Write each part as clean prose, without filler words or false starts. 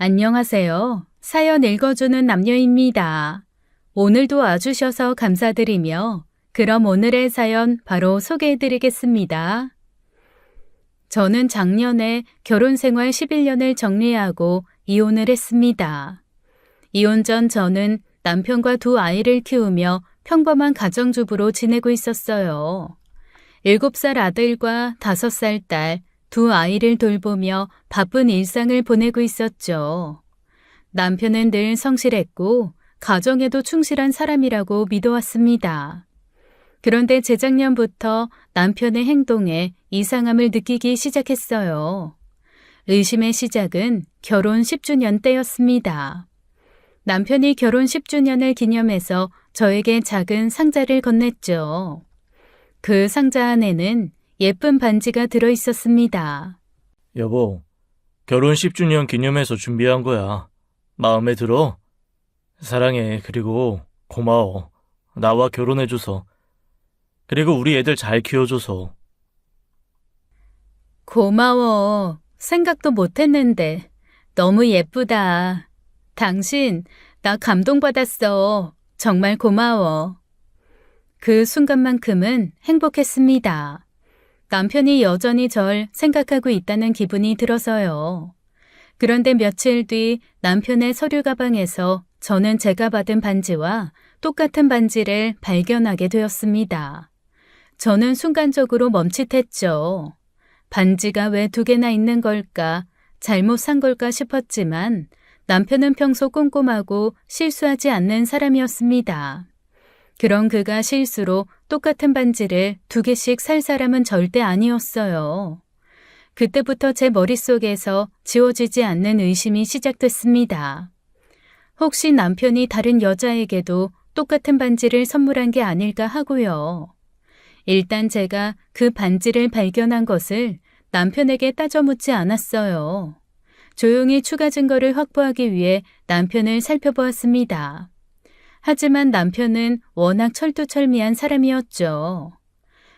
안녕하세요. 사연 읽어주는 남녀입니다. 오늘도 와주셔서 감사드리며 그럼 오늘의 사연 바로 소개해드리겠습니다. 저는 작년에 결혼 생활 11년을 정리하고 이혼을 했습니다. 이혼 전 저는 남편과 두 아이를 키우며 평범한 가정주부로 지내고 있었어요. 7살 아들과 5살 딸, 두 아이를 돌보며 바쁜 일상을 보내고 있었죠. 남편은 늘 성실했고 가정에도 충실한 사람이라고 믿어왔습니다. 그런데 재작년부터 남편의 행동에 이상함을 느끼기 시작했어요. 의심의 시작은 결혼 10주년 때였습니다. 남편이 결혼 10주년을 기념해서 저에게 작은 상자를 건넸죠. 그 상자 안에는 예쁜 반지가 들어있었습니다. 여보, 결혼 10주년 기념해서 준비한 거야. 마음에 들어? 사랑해. 그리고 고마워. 나와 결혼해줘서. 그리고 우리 애들 잘 키워줘서. 고마워. 생각도 못했는데 너무 예쁘다. 당신, 나 감동받았어. 정말 고마워. 그 순간만큼은 행복했습니다. 남편이 여전히 절 생각하고 있다는 기분이 들어서요. 그런데 며칠 뒤 남편의 서류 가방에서 저는 제가 받은 반지와 똑같은 반지를 발견하게 되었습니다. 저는 순간적으로 멈칫했죠. 반지가 왜 2개나 있는 걸까? 잘못 산 걸까 싶었지만 남편은 평소 꼼꼼하고 실수하지 않는 사람이었습니다. 그런 그가 실수로 똑같은 반지를 2개씩 살 사람은 절대 아니었어요. 그때부터 제 머릿속에서 지워지지 않는 의심이 시작됐습니다. 혹시 남편이 다른 여자에게도 똑같은 반지를 선물한 게 아닐까 하고요. 일단 제가 그 반지를 발견한 것을 남편에게 따져 묻지 않았어요. 조용히 추가 증거를 확보하기 위해 남편을 살펴보았습니다. 하지만 남편은 워낙 철두철미한 사람이었죠.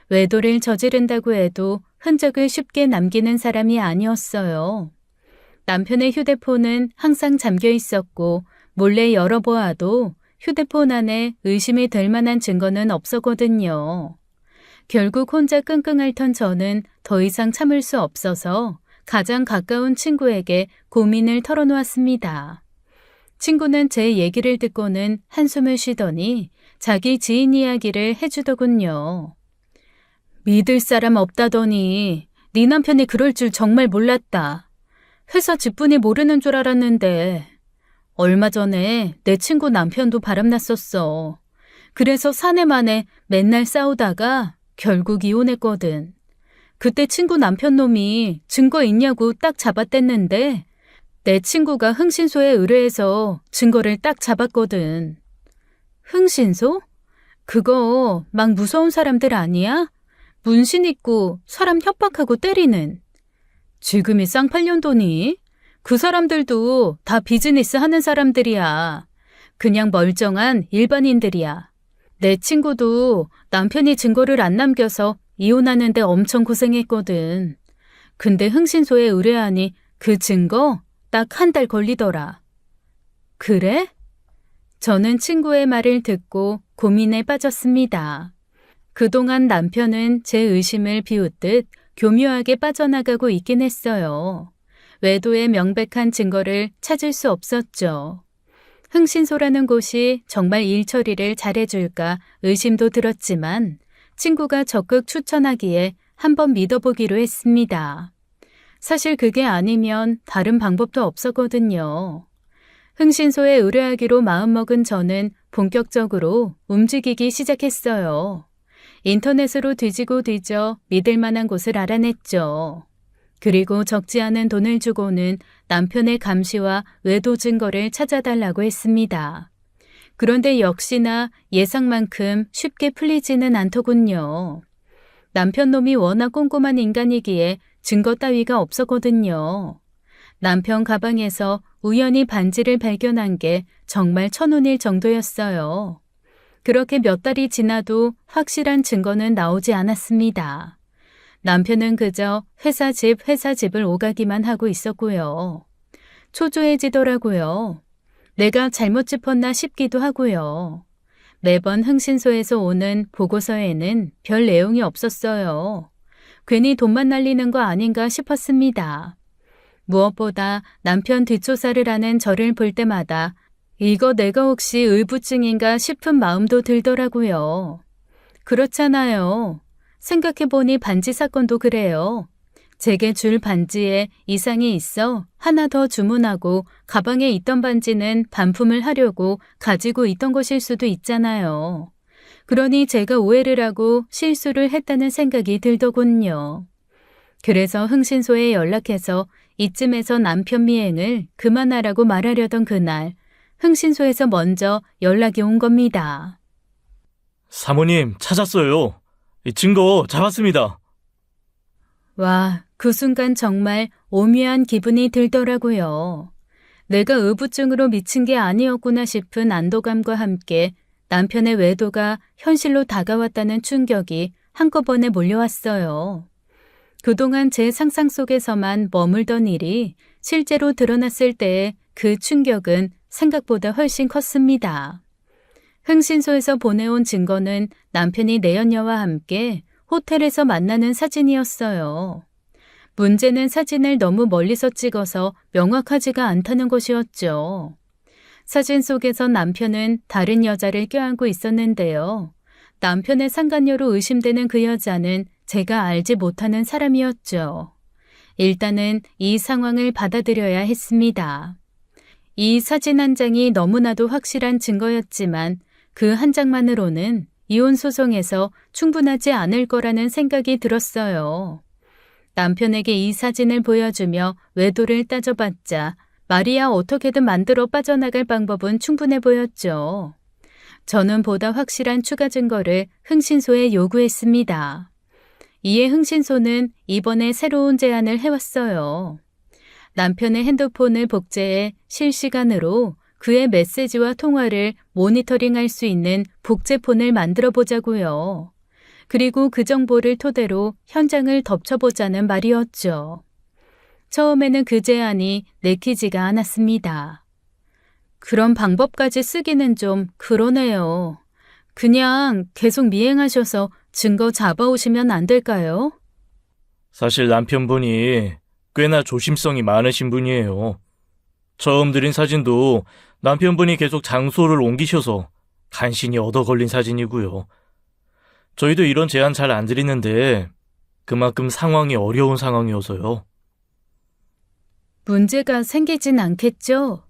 외도를 저지른다고 해도 흔적을 쉽게 남기는 사람이 아니었어요. 남편의 휴대폰은 항상 잠겨 있었고 몰래 열어보아도 휴대폰 안에 의심이 될 만한 증거는 없었거든요. 결국 혼자 끙끙 앓던 저는 더 이상 참을 수 없어서 가장 가까운 친구에게 고민을 털어놓았습니다. 친구는 제 얘기를 듣고는 한숨을 쉬더니 자기 지인 이야기를 해주더군요. 믿을 사람 없다더니 네 남편이 그럴 줄 정말 몰랐다. 회사 직분이 모르는 줄 알았는데 얼마 전에 내 친구 남편도 바람났었어. 그래서 사내만에 맨날 싸우다가 결국 이혼했거든. 그때 친구 남편 놈이 증거 있냐고 딱 잡아댔는데 내 친구가 흥신소에 의뢰해서 증거를 딱 잡았거든. 흥신소? 그거 막 무서운 사람들 아니야? 문신 있고 사람 협박하고 때리는. 지금이 쌍팔년도니? 그 사람들도 다 비즈니스 하는 사람들이야. 그냥 멀쩡한 일반인들이야. 내 친구도 남편이 증거를 안 남겨서 이혼하는데 엄청 고생했거든. 근데 흥신소에 의뢰하니 그 증거 딱 1달 걸리더라. 그래? 저는 친구의 말을 듣고 고민에 빠졌습니다. 그동안 남편은 제 의심을 비웃듯 교묘하게 빠져나가고 있긴 했어요. 외도의 명백한 증거를 찾을 수 없었죠. 흥신소라는 곳이 정말 일 처리를 잘해줄까 의심도 들었지만 친구가 적극 추천하기에 한번 믿어보기로 했습니다. 사실 그게 아니면 다른 방법도 없었거든요. 흥신소에 의뢰하기로 마음먹은 저는 본격적으로 움직이기 시작했어요. 인터넷으로 뒤지고 뒤져 믿을 만한 곳을 알아냈죠. 그리고 적지 않은 돈을 주고는 남편의 감시와 외도 증거를 찾아달라고 했습니다. 그런데 역시나 예상만큼 쉽게 풀리지는 않더군요. 남편 놈이 워낙 꼼꼼한 인간이기에 증거 따위가 없었거든요. 남편 가방에서 우연히 반지를 발견한 게 정말 천운일 정도였어요. 그렇게 몇 달이 지나도 확실한 증거는 나오지 않았습니다. 남편은 그저 회사 집을 오가기만 하고 있었고요. 초조해지더라고요. 내가 잘못 짚었나 싶기도 하고요. 매번 흥신소에서 오는 보고서에는 별 내용이 없었어요. 괜히 돈만 날리는 거 아닌가 싶었습니다. 무엇보다 남편 뒷조사를 하는 저를 볼 때마다 이거 내가 혹시 의부증인가 싶은 마음도 들더라고요. 그렇잖아요. 생각해보니 반지 사건도 그래요. 제게 줄 반지에 이상이 있어 하나 더 주문하고 가방에 있던 반지는 반품을 하려고 가지고 있던 것일 수도 있잖아요. 그러니 제가 오해를 하고 실수를 했다는 생각이 들더군요. 그래서 흥신소에 연락해서 이쯤에서 남편 미행을 그만하라고 말하려던 그날 흥신소에서 먼저 연락이 온 겁니다. 사모님, 찾았어요. 이 증거 잡았습니다. 와, 그 순간 정말 오묘한 기분이 들더라고요. 내가 의부증으로 미친 게 아니었구나 싶은 안도감과 함께 남편의 외도가 현실로 다가왔다는 충격이 한꺼번에 몰려왔어요. 그동안 제 상상 속에서만 머물던 일이 실제로 드러났을 때의 그 충격은 생각보다 훨씬 컸습니다. 흥신소에서 보내온 증거는 남편이 내연녀와 함께 호텔에서 만나는 사진이었어요. 문제는 사진을 너무 멀리서 찍어서 명확하지가 않다는 것이었죠. 사진 속에서 남편은 다른 여자를 껴안고 있었는데요. 남편의 상간녀로 의심되는 그 여자는 제가 알지 못하는 사람이었죠. 일단은 이 상황을 받아들여야 했습니다. 이 사진 한 장이 너무나도 확실한 증거였지만 그 한 장만으로는 이혼 소송에서 충분하지 않을 거라는 생각이 들었어요. 남편에게 이 사진을 보여주며 외도를 따져봤자 말이야 어떻게든 만들어 빠져나갈 방법은 충분해 보였죠. 저는 보다 확실한 추가 증거를 흥신소에 요구했습니다. 이에 흥신소는 이번에 새로운 제안을 해왔어요. 남편의 핸드폰을 복제해 실시간으로 그의 메시지와 통화를 모니터링할 수 있는 복제폰을 만들어 보자고요. 그리고 그 정보를 토대로 현장을 덮쳐보자는 말이었죠. 처음에는 그 제안이 내키지가 않았습니다. 그런 방법까지 쓰기는 좀 그러네요. 그냥 계속 미행하셔서 증거 잡아오시면 안 될까요? 사실 남편분이 꽤나 조심성이 많으신 분이에요. 처음 드린 사진도 남편분이 계속 장소를 옮기셔서 간신히 얻어 걸린 사진이고요. 저희도 이런 제안 잘 안 드리는데 그만큼 상황이 어려운 상황이어서요. 문제가 생기진 않겠죠?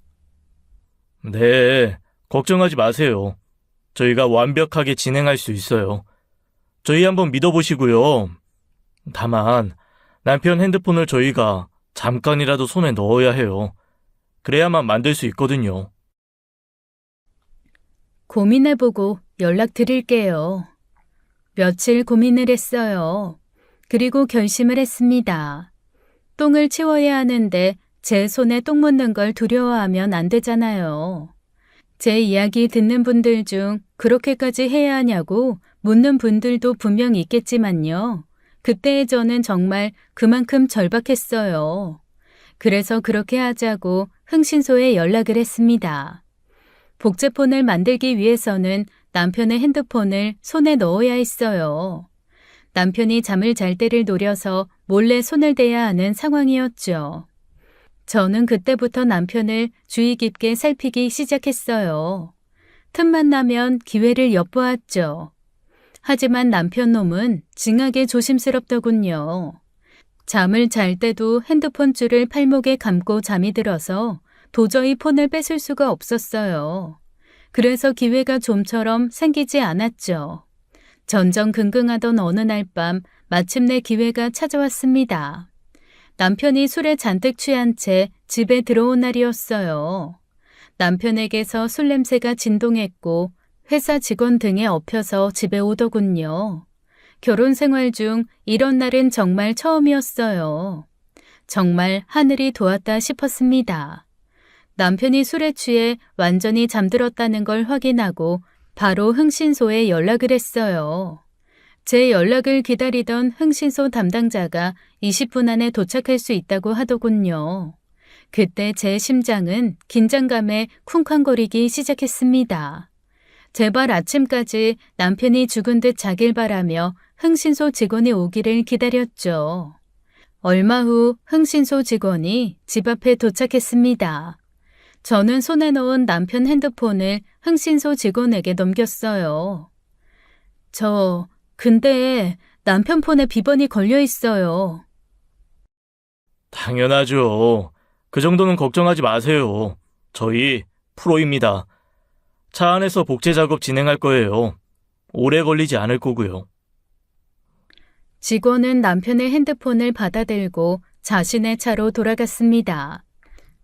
네, 걱정하지 마세요. 저희가 완벽하게 진행할 수 있어요. 저희 한번 믿어보시고요. 다만 남편 핸드폰을 저희가 잠깐이라도 손에 넣어야 해요. 그래야만 만들 수 있거든요. 고민해보고 연락드릴게요. 며칠 고민을 했어요. 그리고 결심을 했습니다. 똥을 치워야 하는데 제 손에 똥 묻는 걸 두려워하면 안 되잖아요. 제 이야기 듣는 분들 중 그렇게까지 해야 하냐고 묻는 분들도 분명 있겠지만요. 그때의 저는 정말 그만큼 절박했어요. 그래서 그렇게 하자고 흥신소에 연락을 했습니다. 복제폰을 만들기 위해서는 남편의 핸드폰을 손에 넣어야 했어요. 남편이 잠을 잘 때를 노려서 몰래 손을 대야 하는 상황이었죠. 저는 그때부터 남편을 주의 깊게 살피기 시작했어요. 틈만 나면 기회를 엿보았죠. 하지만 남편 놈은 징하게 조심스럽더군요. 잠을 잘 때도 핸드폰 줄을 팔목에 감고 잠이 들어서 도저히 폰을 뺏을 수가 없었어요. 그래서 기회가 좀처럼 생기지 않았죠. 전전긍긍하던 어느 날 밤 마침내 기회가 찾아왔습니다. 남편이 술에 잔뜩 취한 채 집에 들어온 날이었어요. 남편에게서 술 냄새가 진동했고 회사 직원 등에 엎여서 집에 오더군요. 결혼 생활 중 이런 날은 정말 처음이었어요. 정말 하늘이 도왔다 싶었습니다. 남편이 술에 취해 완전히 잠들었다는 걸 확인하고 바로 흥신소에 연락을 했어요. 제 연락을 기다리던 흥신소 담당자가 20분 안에 도착할 수 있다고 하더군요. 그때 제 심장은 긴장감에 쿵쾅거리기 시작했습니다. 제발 아침까지 남편이 죽은 듯 자길 바라며 흥신소 직원이 오기를 기다렸죠. 얼마 후 흥신소 직원이 집 앞에 도착했습니다. 저는 손에 넣은 남편 핸드폰을 흥신소 직원에게 넘겼어요. 근데 남편 폰에 비번이 걸려 있어요. 당연하죠. 그 정도는 걱정하지 마세요. 저희 프로입니다. 차 안에서 복제 작업 진행할 거예요. 오래 걸리지 않을 거고요. 직원은 남편의 핸드폰을 받아들고 자신의 차로 돌아갔습니다.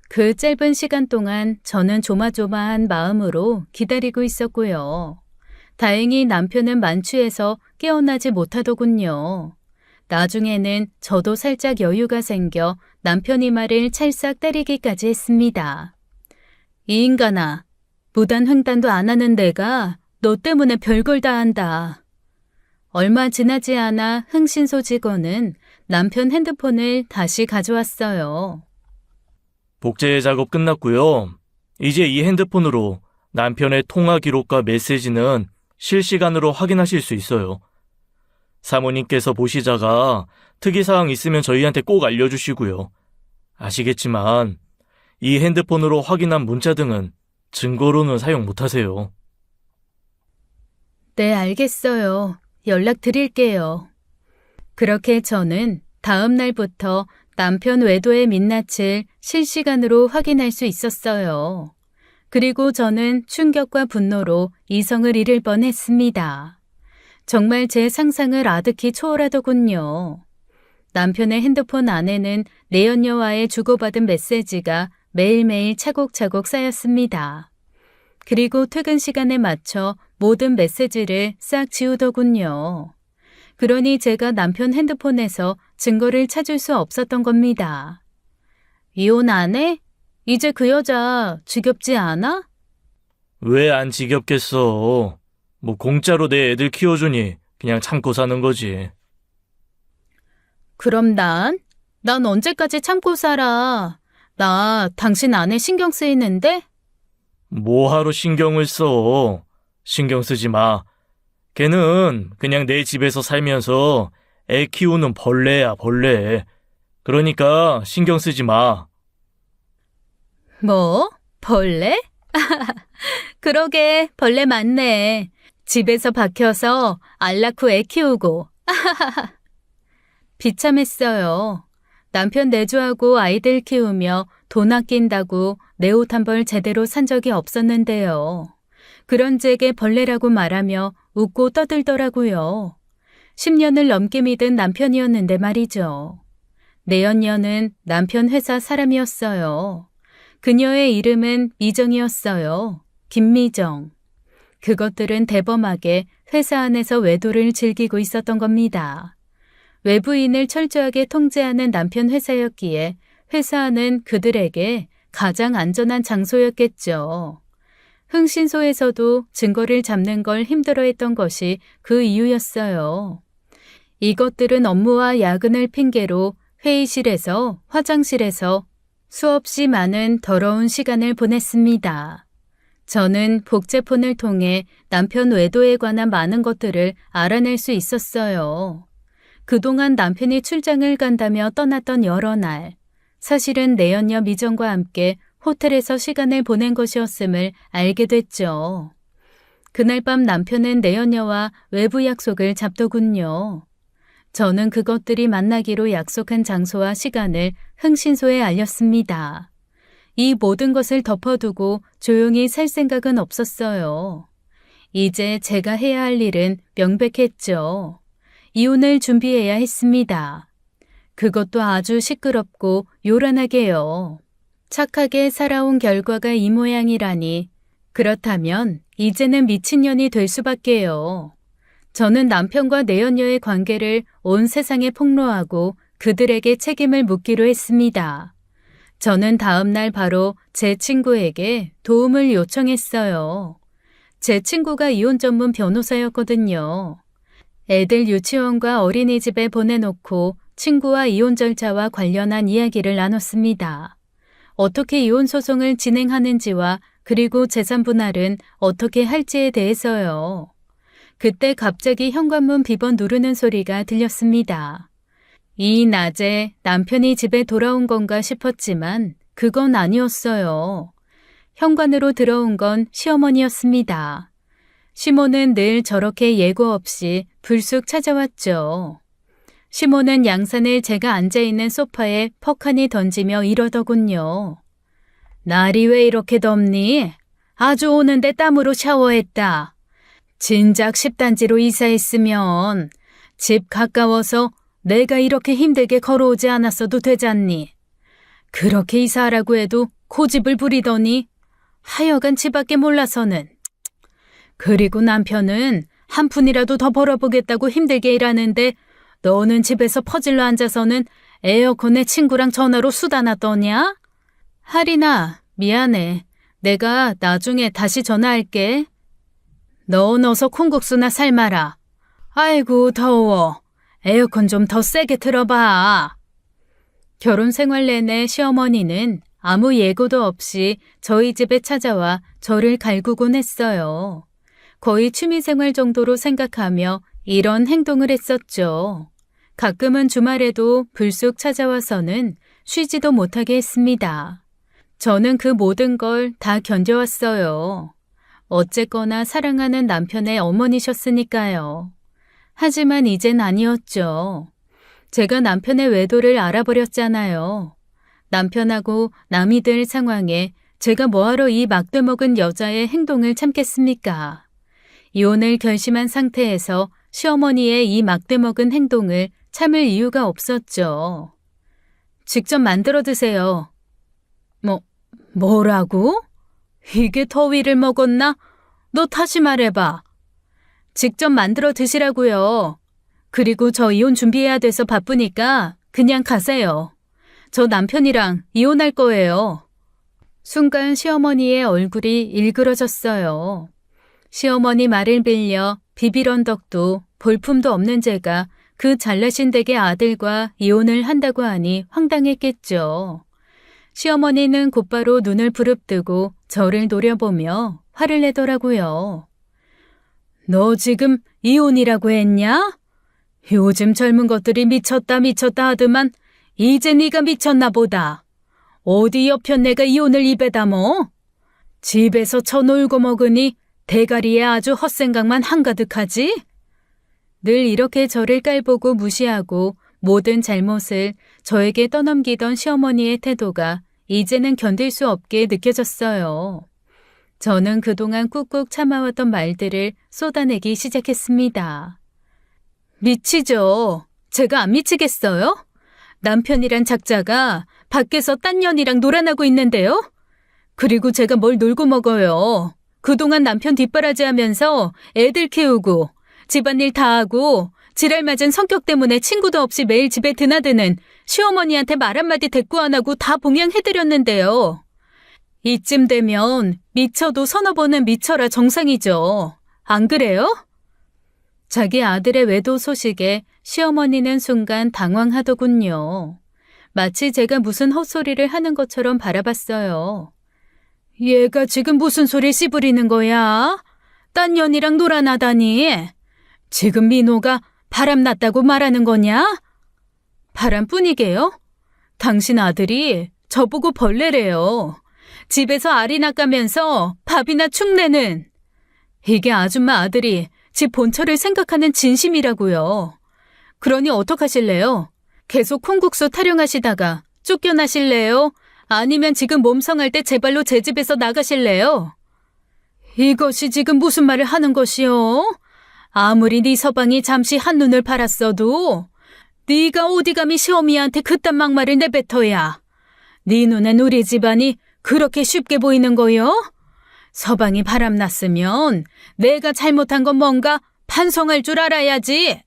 그 짧은 시간 동안 저는 조마조마한 마음으로 기다리고 있었고요. 다행히 남편은 만취해서 깨어나지 못하더군요. 나중에는 저도 살짝 여유가 생겨 남편이 말을 찰싹 때리기까지 했습니다. 이 인간아, 무단 횡단도 안 하는 내가 너 때문에 별걸 다 한다. 얼마 지나지 않아 흥신소 직원은 남편 핸드폰을 다시 가져왔어요. 복제 작업 끝났고요. 이제 이 핸드폰으로 남편의 통화 기록과 메시지는 실시간으로 확인하실 수 있어요. 사모님께서 보시다가 특이사항 있으면 저희한테 꼭 알려주시고요. 아시겠지만 이 핸드폰으로 확인한 문자 등은 증거로는 사용 못하세요. 네, 알겠어요. 연락드릴게요. 그렇게 저는 다음 날부터 남편 외도의 민낯을 실시간으로 확인할 수 있었어요. 그리고 저는 충격과 분노로 이성을 잃을 뻔했습니다. 정말 제 상상을 아득히 초월하더군요. 남편의 핸드폰 안에는 내연녀와의 주고받은 메시지가 매일매일 차곡차곡 쌓였습니다. 그리고 퇴근 시간에 맞춰 모든 메시지를 싹 지우더군요. 그러니 제가 남편 핸드폰에서 증거를 찾을 수 없었던 겁니다. 이혼 안 해? 이제 그 여자 지겹지 않아? 왜 안 지겹겠어? 뭐 공짜로 내 애들 키워주니 그냥 참고 사는 거지. 그럼 난 언제까지 참고 살아? 나 당신 아내 신경 쓰이는데? 뭐하러 신경을 써? 신경 쓰지 마. 걔는 그냥 내 집에서 살면서 애 키우는 벌레야, 벌레. 그러니까 신경 쓰지 마. 뭐? 벌레? 그러게, 벌레 맞네. 집에서 박혀서 알 낳고 애 키우고. 비참했어요. 남편 내조하고 아이들 키우며 돈 아낀다고 내 옷 한 벌 제대로 산 적이 없었는데요. 그런 제게 벌레라고 말하며 웃고 떠들더라고요. 10년을 넘게 믿은 남편이었는데 말이죠. 내연녀는 남편 회사 사람이었어요. 그녀의 이름은 미정이었어요. 김미정. 그것들은 대범하게 회사 안에서 외도를 즐기고 있었던 겁니다. 외부인을 철저하게 통제하는 남편 회사였기에 회사 안은 그들에게 가장 안전한 장소였겠죠. 흥신소에서도 증거를 잡는 걸 힘들어했던 것이 그 이유였어요. 이것들은 업무와 야근을 핑계로 회의실에서, 화장실에서 수없이 많은 더러운 시간을 보냈습니다. 저는 복제폰을 통해 남편 외도에 관한 많은 것들을 알아낼 수 있었어요. 그동안 남편이 출장을 간다며 떠났던 여러 날, 사실은 내연녀 미정과 함께 호텔에서 시간을 보낸 것이었음을 알게 됐죠. 그날 밤 남편은 내연녀와 외부 약속을 잡더군요. 저는 그것들이 만나기로 약속한 장소와 시간을 흥신소에 알렸습니다. 이 모든 것을 덮어두고 조용히 살 생각은 없었어요. 이제 제가 해야 할 일은 명백했죠. 이혼을 준비해야 했습니다. 그것도 아주 시끄럽고 요란하게요. 착하게 살아온 결과가 이 모양이라니. 그렇다면 이제는 미친년이 될 수밖에요. 저는 남편과 내연녀의 관계를 온 세상에 폭로하고 그들에게 책임을 묻기로 했습니다. 저는 다음 날 바로 제 친구에게 도움을 요청했어요. 제 친구가 이혼 전문 변호사였거든요. 애들 유치원과 어린이집에 보내놓고 친구와 이혼 절차와 관련한 이야기를 나눴습니다. 어떻게 이혼 소송을 진행하는지와 그리고 재산 분할은 어떻게 할지에 대해서요. 그때 갑자기 현관문 비번 누르는 소리가 들렸습니다. 이 낮에 남편이 집에 돌아온 건가 싶었지만 그건 아니었어요. 현관으로 들어온 건 시어머니였습니다. 시모는 늘 저렇게 예고 없이 불쑥 찾아왔죠. 시모는 양산을 제가 앉아있는 소파에 퍽하니 던지며 이러더군요. 날이 왜 이렇게 덥니? 아주 오는데 땀으로 샤워했다. 진작 10단지로 이사했으면 집 가까워서 내가 이렇게 힘들게 걸어오지 않았어도 되잖니. 그렇게 이사하라고 해도 고집을 부리더니 하여간 집밖에 몰라서는. 그리고 남편은 한 푼이라도 더 벌어보겠다고 힘들게 일하는데 너는 집에서 퍼질러 앉아서는 에어컨에 친구랑 전화로 수다나 떠냐? 하리나, 미안해. 내가 나중에 다시 전화할게. 넌 어서 콩국수나 삶아라. 아이고 더워. 에어컨 좀 더 세게 틀어봐. 결혼 생활 내내 시어머니는 아무 예고도 없이 저희 집에 찾아와 저를 갈구곤 했어요. 거의 취미생활 정도로 생각하며 이런 행동을 했었죠. 가끔은 주말에도 불쑥 찾아와서는 쉬지도 못하게 했습니다. 저는 그 모든 걸 다 견뎌왔어요. 어쨌거나 사랑하는 남편의 어머니셨으니까요. 하지만 이젠 아니었죠. 제가 남편의 외도를 알아버렸잖아요. 남편하고 남이 될 상황에 제가 뭐하러 이 막대먹은 여자의 행동을 참겠습니까? 이혼을 결심한 상태에서 시어머니의 이 막대먹은 행동을 참을 이유가 없었죠. 직접 만들어 드세요. 뭐라고? 이게 더위를 먹었나? 너 다시 말해봐. 직접 만들어 드시라고요. 그리고 저 이혼 준비해야 돼서 바쁘니까 그냥 가세요. 저 남편이랑 이혼할 거예요. 순간 시어머니의 얼굴이 일그러졌어요. 시어머니 말을 빌려 비빌 언덕도 볼품도 없는 제가 그 잘나신 댁의 아들과 이혼을 한다고 하니 황당했겠죠. 시어머니는 곧바로 눈을 부릅뜨고 저를 노려보며 화를 내더라고요. 너 지금 이혼이라고 했냐? 요즘 젊은 것들이 미쳤다 하더만 이제 네가 미쳤나 보다. 어디 여편네가 이혼을 입에 담어? 집에서 쳐놀고 먹으니 대가리에 아주 헛생각만 한가득하지? 늘 이렇게 저를 깔보고 무시하고 모든 잘못을 저에게 떠넘기던 시어머니의 태도가 이제는 견딜 수 없게 느껴졌어요. 저는 그동안 꾹꾹 참아왔던 말들을 쏟아내기 시작했습니다. 미치죠. 제가 안 미치겠어요? 남편이란 작자가 밖에서 딴 년이랑 놀아나고 있는데요? 그리고 제가 뭘 놀고 먹어요. 그동안 남편 뒷바라지 하면서 애들 키우고 집안일 다 하고 지랄 맞은 성격 때문에 친구도 없이 매일 집에 드나드는 시어머니한테 말 한마디 대꾸 안 하고 다 봉양해드렸는데요. 이쯤 되면 미쳐도 서너 번은 미쳐라 정상이죠. 안 그래요? 자기 아들의 외도 소식에 시어머니는 순간 당황하더군요. 마치 제가 무슨 헛소리를 하는 것처럼 바라봤어요. 얘가 지금 무슨 소리 씨부리는 거야? 딴 년이랑 놀아나다니. 지금 민호가 바람났다고 말하는 거냐? 바람뿐이게요? 당신 아들이 저보고 벌레래요. 집에서 알이 낚아면서 밥이나 축내는. 이게 아줌마 아들이 집 본처를 생각하는 진심이라고요. 그러니 어떡하실래요? 계속 콩국수 타령하시다가 쫓겨나실래요? 아니면 지금 몸성할 때 제발로 제 집에서 나가실래요? 이것이 지금 무슨 말을 하는 것이요? 아무리 네 서방이 잠시 한눈을 팔았어도 네가 어디 감히 시어미한테 그딴 막말을 내뱉어야. 네 눈엔 우리 집안이 그렇게 쉽게 보이는 거요? 서방이 바람났으면 내가 잘못한 건 뭔가 반성할 줄 알아야지.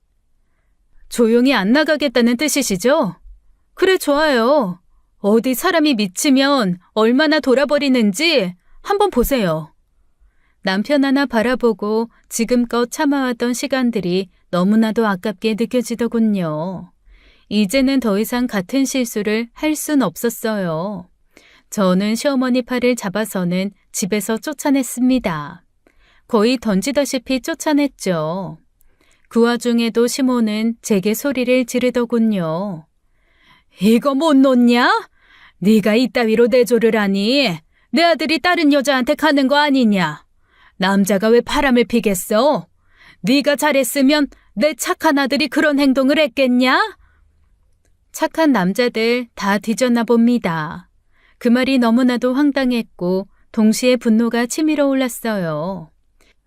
조용히 안 나가겠다는 뜻이시죠? 그래, 좋아요. 어디 사람이 미치면 얼마나 돌아버리는지 한번 보세요. 남편 하나 바라보고 지금껏 참아왔던 시간들이 너무나도 아깝게 느껴지더군요. 이제는 더 이상 같은 실수를 할 순 없었어요. 저는 시어머니 팔을 잡아서는 집에서 쫓아냈습니다. 거의 던지다시피 쫓아냈죠. 그 와중에도 시모는 제게 소리를 지르더군요. 이거 못 놓냐? 네가 이따위로 내조를 하니 내 아들이 다른 여자한테 가는 거 아니냐? 남자가 왜 바람을 피겠어? 네가 잘했으면 내 착한 아들이 그런 행동을 했겠냐? 착한 남자들 다 뒤졌나 봅니다. 그 말이 너무나도 황당했고 동시에 분노가 치밀어 올랐어요.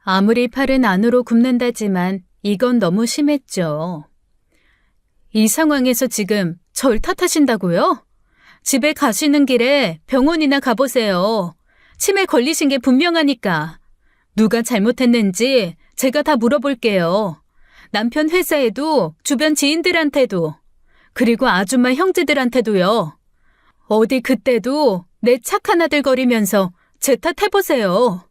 아무리 팔은 안으로 굽는다지만 이건 너무 심했죠. 이 상황에서 지금 절 탓하신다고요? 집에 가시는 길에 병원이나 가보세요. 치매 걸리신 게 분명하니까. 누가 잘못했는지 제가 다 물어볼게요. 남편 회사에도 주변 지인들한테도 그리고 아줌마 형제들한테도요. 어디 그때도 내 착한 아들 거리면서 제 탓해보세요.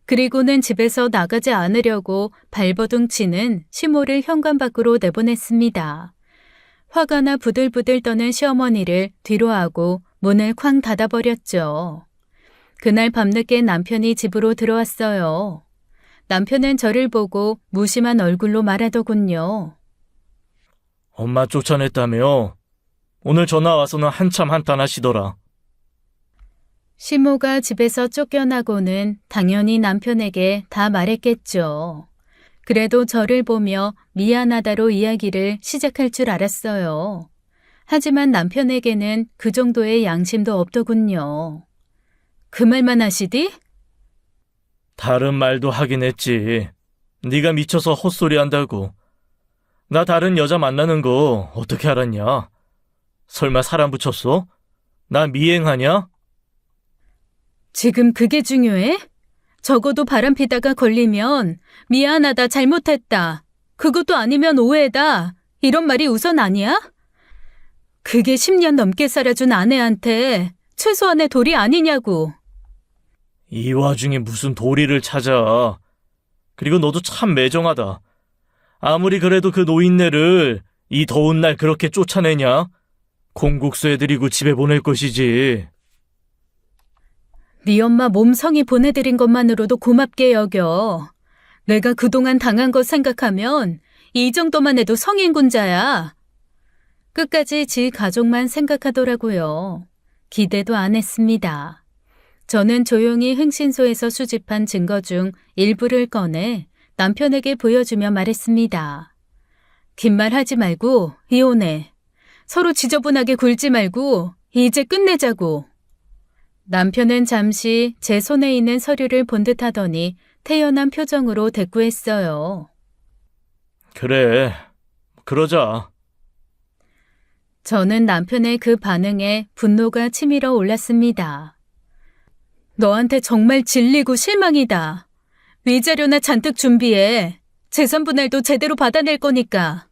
그리고는 집에서 나가지 않으려고 발버둥 치는 시모를 현관 밖으로 내보냈습니다. 화가 나 부들부들 떠는 시어머니를 뒤로하고 문을 쾅 닫아버렸죠. 그날 밤늦게 남편이 집으로 들어왔어요. 남편은 저를 보고 무심한 얼굴로 말하더군요. 엄마 쫓아냈다며? 오늘 전화 와서는 한참 한탄하시더라. 시모가 집에서 쫓겨나고는 당연히 남편에게 다 말했겠죠. 그래도 저를 보며 미안하다로 이야기를 시작할 줄 알았어요. 하지만 남편에게는 그 정도의 양심도 없더군요. 그 말만 하시디? 다른 말도 하긴 했지. 네가 미쳐서 헛소리 한다고. 나 다른 여자 만나는 거 어떻게 알았냐? 설마 사람 붙였어? 나 미행하냐? 지금 그게 중요해? 적어도 바람피다가 걸리면 미안하다, 잘못했다. 그것도 아니면 오해다. 이런 말이 우선 아니야? 그게 10년 넘게 살아준 아내한테 최소한의 도리 아니냐고. 이 와중에 무슨 도리를 찾아. 그리고 너도 참 매정하다. 아무리 그래도 그 노인네를 이 더운 날 그렇게 쫓아내냐? 콩국수 해드리고 집에 보낼 것이지. 네 엄마 몸성이 보내드린 것만으로도 고맙게 여겨. 내가 그동안 당한 거 생각하면 이 정도만 해도 성인군자야. 끝까지 지 가족만 생각하더라고요. 기대도 안 했습니다. 저는 조용히 흥신소에서 수집한 증거 중 일부를 꺼내 남편에게 보여주며 말했습니다. 긴 말 하지 말고 이혼해. 서로 지저분하게 굴지 말고 이제 끝내자고. 남편은 잠시 제 손에 있는 서류를 본 듯하더니 태연한 표정으로 대꾸했어요. 그래, 그러자. 저는 남편의 그 반응에 분노가 치밀어 올랐습니다. 너한테 정말 질리고 실망이다. 위자료나 잔뜩 준비해. 재산 분할도 제대로 받아낼 거니까.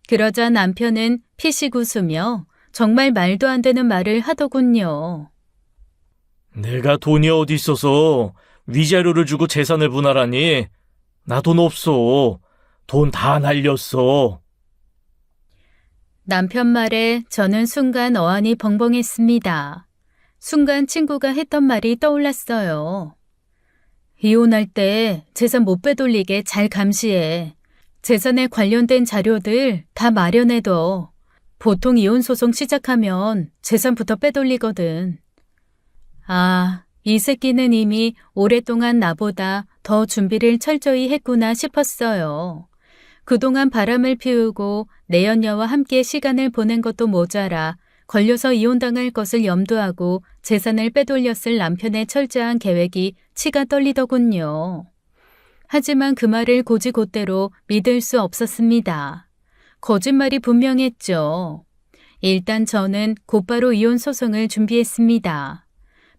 그러자 남편은 피식 웃으며 정말 말도 안 되는 말을 하더군요. 내가 돈이 어디 있어서 위자료를 주고 재산을 분할하니? 나 돈 없어. 돈 다 날렸어. 남편 말에 저는 순간 어안이 벙벙했습니다. 순간 친구가 했던 말이 떠올랐어요. 이혼할 때 재산 못 빼돌리게 잘 감시해. 재산에 관련된 자료들 다 마련해둬. 보통 이혼 소송 시작하면 재산부터 빼돌리거든. 아, 이 새끼는 이미 오랫동안 나보다 더 준비를 철저히 했구나 싶었어요. 그동안 바람을 피우고 내연녀와 함께 시간을 보낸 것도 모자라 걸려서 이혼당할 것을 염두하고 재산을 빼돌렸을 남편의 철저한 계획이 치가 떨리더군요. 하지만 그 말을 곧이곧대로 믿을 수 없었습니다. 거짓말이 분명했죠. 일단 저는 곧바로 이혼 소송을 준비했습니다.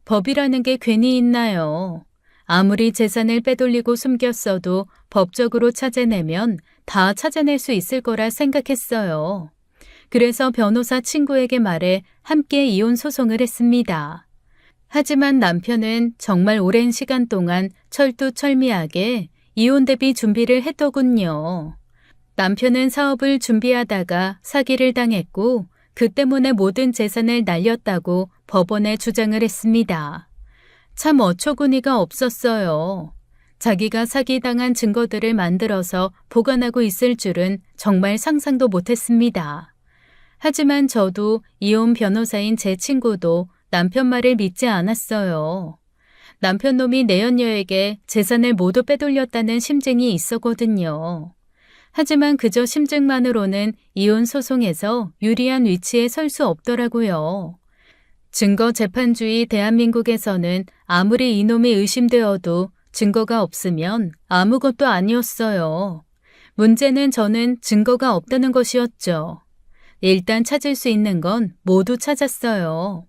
법이라는 게 괜히 있나요? 아무리 재산을 빼돌리고 숨겼어도 법적으로 찾아내면 다 찾아낼 수 있을 거라 생각했어요. 그래서 변호사 친구에게 말해 함께 이혼 소송을 했습니다. 하지만 남편은 정말 오랜 시간 동안 철두철미하게 이혼 대비 준비를 했더군요. 남편은 사업을 준비하다가 사기를 당했고 그 때문에 모든 재산을 날렸다고 법원에 주장을 했습니다. 참 어처구니가 없었어요. 자기가 사기당한 증거들을 만들어서 보관하고 있을 줄은 정말 상상도 못했습니다. 하지만 저도 이혼 변호사인 제 친구도 남편 말을 믿지 않았어요. 남편놈이 내연녀에게 재산을 모두 빼돌렸다는 심증이 있었거든요. 하지만 그저 심증만으로는 이혼 소송에서 유리한 위치에 설 수 없더라고요. 증거 재판주의 대한민국에서는 아무리 이놈이 의심되어도 증거가 없으면 아무것도 아니었어요. 문제는 저는 증거가 없다는 것이었죠. 일단 찾을 수 있는 건 모두 찾았어요.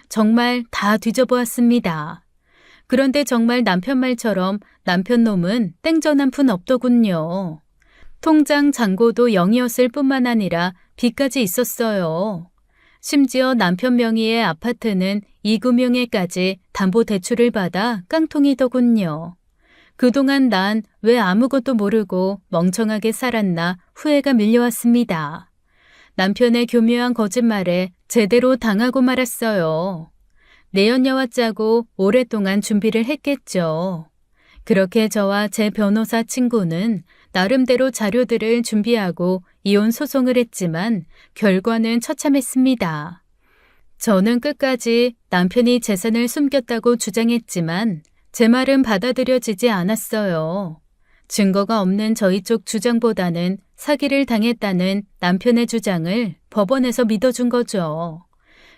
정말 다 뒤져보았습니다. 그런데 정말 남편 말처럼 남편놈은 땡전 한 푼 없더군요. 통장 잔고도 0이었을 뿐만 아니라 빚까지 있었어요. 심지어 남편 명의의 아파트는 이금융에까지 담보대출을 받아 깡통이더군요. 그동안 난 왜 아무것도 모르고 멍청하게 살았나 후회가 밀려왔습니다. 남편의 교묘한 거짓말에 제대로 당하고 말았어요. 내연녀와 짜고 오랫동안 준비를 했겠죠. 그렇게 저와 제 변호사 친구는 나름대로 자료들을 준비하고 이혼 소송을 했지만 결과는 처참했습니다. 저는 끝까지 남편이 재산을 숨겼다고 주장했지만 제 말은 받아들여지지 않았어요. 증거가 없는 저희 쪽 주장보다는 사기를 당했다는 남편의 주장을 법원에서 믿어준 거죠.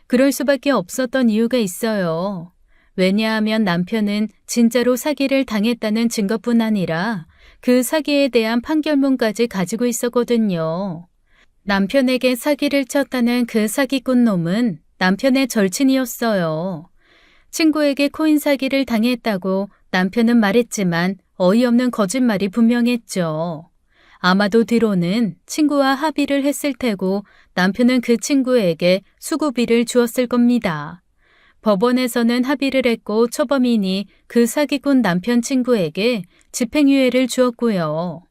그럴 수밖에 없었던 이유가 있어요. 왜냐하면 남편은 진짜로 사기를 당했다는 증거뿐 아니라 그 사기에 대한 판결문까지 가지고 있었거든요. 남편에게 사기를 쳤다는 그 사기꾼 놈은 남편의 절친이었어요. 친구에게 코인 사기를 당했다고 남편은 말했지만 어이없는 거짓말이 분명했죠. 아마도 뒤로는 친구와 합의를 했을 테고 남편은 그 친구에게 수고비를 주었을 겁니다. 법원에서는 합의를 했고 초범인이 그 사기꾼 남편 친구에게 집행유예를 주었고요.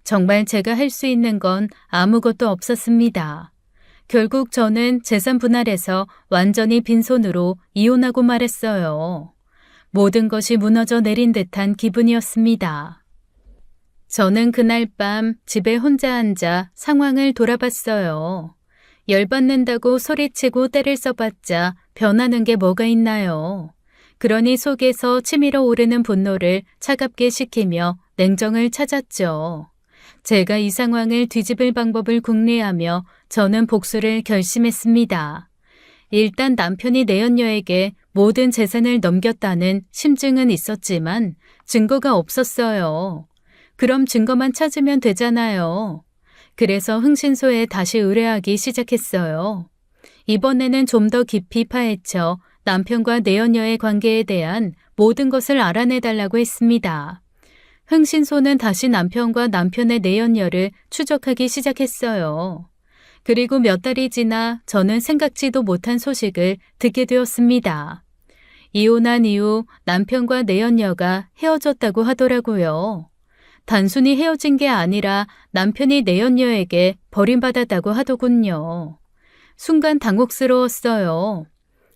정말 제가 할 수 있는 건 아무것도 없었습니다. 결국 저는 재산 분할해서 완전히 빈손으로 이혼하고 말했어요. 모든 것이 무너져 내린 듯한 기분이었습니다. 저는 그날 밤 집에 혼자 앉아 상황을 돌아봤어요. 열받는다고 소리치고 때를 써봤자 변하는 게 뭐가 있나요? 그러니 속에서 치밀어 오르는 분노를 차갑게 식히며 냉정을 찾았죠. 제가 이 상황을 뒤집을 방법을 궁리하며 저는 복수를 결심했습니다. 일단 남편이 내연녀에게 모든 재산을 넘겼다는 심증은 있었지만 증거가 없었어요. 그럼 증거만 찾으면 되잖아요. 그래서 흥신소에 다시 의뢰하기 시작했어요. 이번에는 좀 더 깊이 파헤쳐 남편과 내연녀의 관계에 대한 모든 것을 알아내달라고 했습니다. 흥신소는 다시 남편과 남편의 내연녀를 추적하기 시작했어요. 그리고 몇 달이 지나 저는 생각지도 못한 소식을 듣게 되었습니다. 이혼한 이후 남편과 내연녀가 헤어졌다고 하더라고요. 단순히 헤어진 게 아니라 남편이 내연녀에게 버림받았다고 하더군요. 순간 당혹스러웠어요.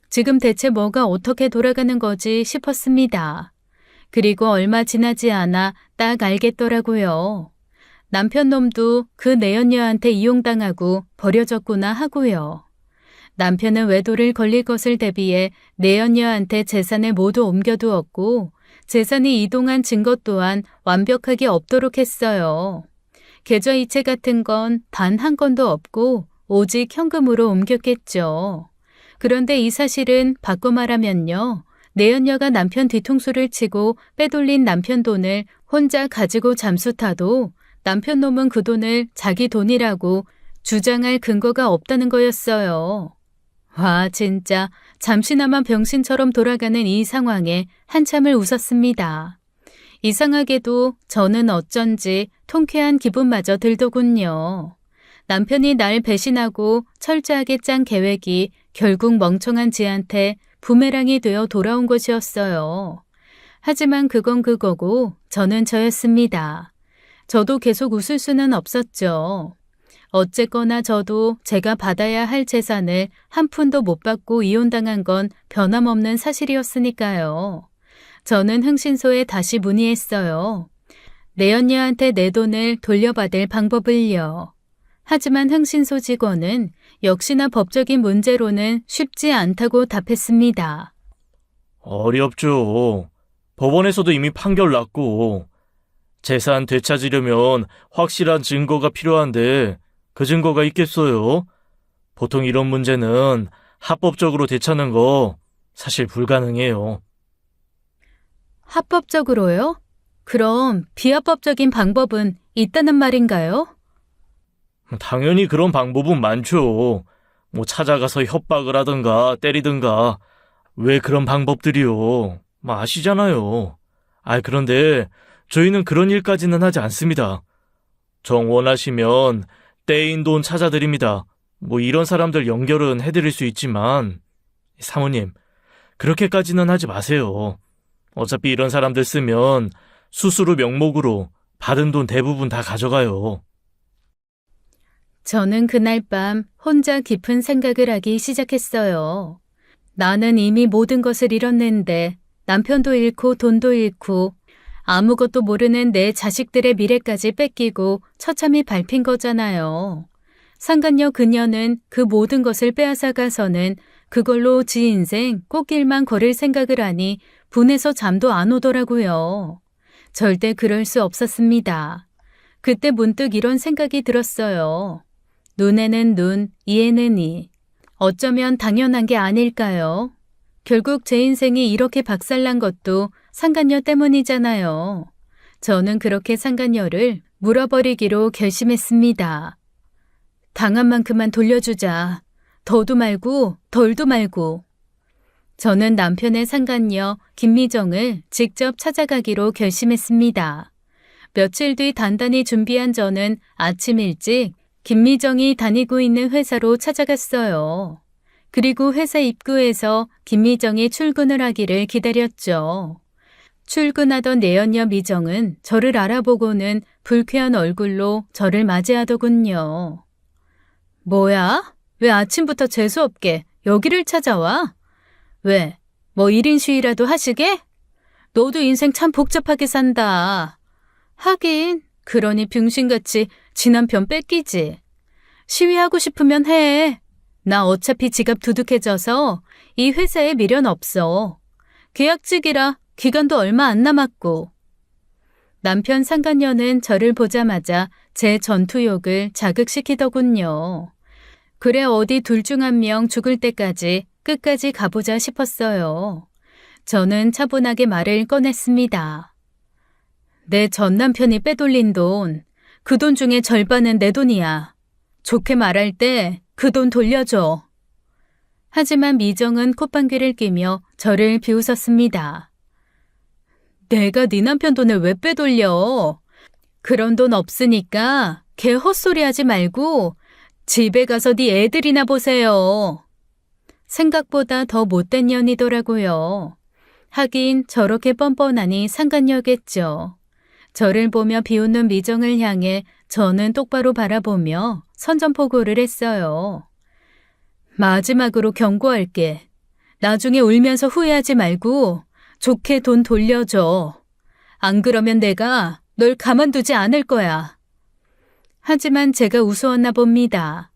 지금 대체 뭐가 어떻게 돌아가는 거지 싶었습니다. 그리고 얼마 지나지 않아 딱 알겠더라고요. 남편 놈도 그 내연녀한테 이용당하고 버려졌구나 하고요. 남편은 외도를 걸릴 것을 대비해 내연녀한테 재산을 모두 옮겨두었고 재산이 이동한 증거 또한 완벽하게 없도록 했어요. 계좌이체 같은 건 단 한 건도 없고 오직 현금으로 옮겼겠죠. 그런데 이 사실은 바꿔 말하면요. 내연녀가 남편 뒤통수를 치고 빼돌린 남편 돈을 혼자 가지고 잠수 타도 남편 놈은 그 돈을 자기 돈이라고 주장할 근거가 없다는 거였어요. 와, 진짜 잠시나마 병신처럼 돌아가는 이 상황에 한참을 웃었습니다. 이상하게도 저는 어쩐지 통쾌한 기분마저 들더군요. 남편이 날 배신하고 철저하게 짠 계획이 결국 멍청한 지한테 부메랑이 되어 돌아온 것이었어요. 하지만 그건 그거고 저는 저였습니다. 저도 계속 웃을 수는 없었죠. 어쨌거나 저도 제가 받아야 할 재산을 한 푼도 못 받고 이혼당한 건 변함없는 사실이었으니까요. 저는 흥신소에 다시 문의했어요. 내연녀한테 내 돈을 돌려받을 방법을요. 하지만 흥신소 직원은 역시나 법적인 문제로는 쉽지 않다고 답했습니다. 어렵죠. 법원에서도 이미 판결 났고, 재산 되찾으려면 확실한 증거가 필요한데 그 증거가 있겠어요? 보통 이런 문제는 합법적으로 되찾는 거 사실 불가능해요. 합법적으로요? 그럼 비합법적인 방법은 있다는 말인가요? 당연히 그런 방법은 많죠. 뭐 찾아가서 협박을 하든가 때리든가. 왜 그런 방법들이요? 뭐 아시잖아요. 그런데 저희는 그런 일까지는 하지 않습니다. 정 원하시면 떼인 돈 찾아드립니다. 뭐 이런 사람들 연결은 해드릴 수 있지만, 사모님, 그렇게까지는 하지 마세요. 어차피 이런 사람들 쓰면 수수료 명목으로 받은 돈 대부분 다 가져가요. 저는 그날 밤 혼자 깊은 생각을 하기 시작했어요. 나는 이미 모든 것을 잃었는데 남편도 잃고 돈도 잃고 아무것도 모르는 내 자식들의 미래까지 뺏기고 처참히 밟힌 거잖아요. 상간녀 그녀는 그 모든 것을 빼앗아 가서는 그걸로 지 인생 꽃길만 걸을 생각을 하니 분해서 잠도 안 오더라고요. 절대 그럴 수 없었습니다. 그때 문득 이런 생각이 들었어요. 눈에는 눈, 이에는 이. 어쩌면 당연한 게 아닐까요? 결국 제 인생이 이렇게 박살난 것도 상간녀 때문이잖아요. 저는 그렇게 상간녀를 물어버리기로 결심했습니다. 당한 만큼만 돌려주자. 더도 말고 덜도 말고. 저는 남편의 상간녀 김미정을 직접 찾아가기로 결심했습니다. 며칠 뒤 단단히 준비한 저는 아침 일찍 김미정이 다니고 있는 회사로 찾아갔어요. 그리고 회사 입구에서 김미정이 출근을 하기를 기다렸죠. 출근하던 내연녀 미정은 저를 알아보고는 불쾌한 얼굴로 저를 맞이하더군요. 뭐야? 왜 아침부터 재수없게 여기를 찾아와? 왜? 뭐 1인 시위라도 하시게? 너도 인생 참 복잡하게 산다. 하긴 그러니 병신같이 지 남편 뺏기지. 시위하고 싶으면 해. 나 어차피 지갑 두둑해져서 이 회사에 미련 없어. 계약직이라 기간도 얼마 안 남았고. 남편 상간녀는 저를 보자마자 제 전투욕을 자극시키더군요. 그래 어디 둘 중 한 명 죽을 때까지 끝까지 가보자 싶었어요. 저는 차분하게 말을 꺼냈습니다. 내 전 남편이 빼돌린 돈, 그 돈 중에 절반은 내 돈이야. 좋게 말할 때 그 돈 돌려줘. 하지만 미정은 콧방귀를 뀌며 저를 비웃었습니다. 내가 네 남편 돈을 왜 빼돌려? 그런 돈 없으니까 걔 헛소리 하지 말고 집에 가서 네 애들이나 보세요. 생각보다 더 못된 년이더라고요. 하긴 저렇게 뻔뻔하니 상간녀겠죠. 저를 보며 비웃는 미정을 향해 저는 똑바로 바라보며 선전포고를 했어요. 마지막으로 경고할게. 나중에 울면서 후회하지 말고 좋게 돈 돌려줘. 안 그러면 내가 널 가만두지 않을 거야. 하지만 제가 우스웠나 봅니다.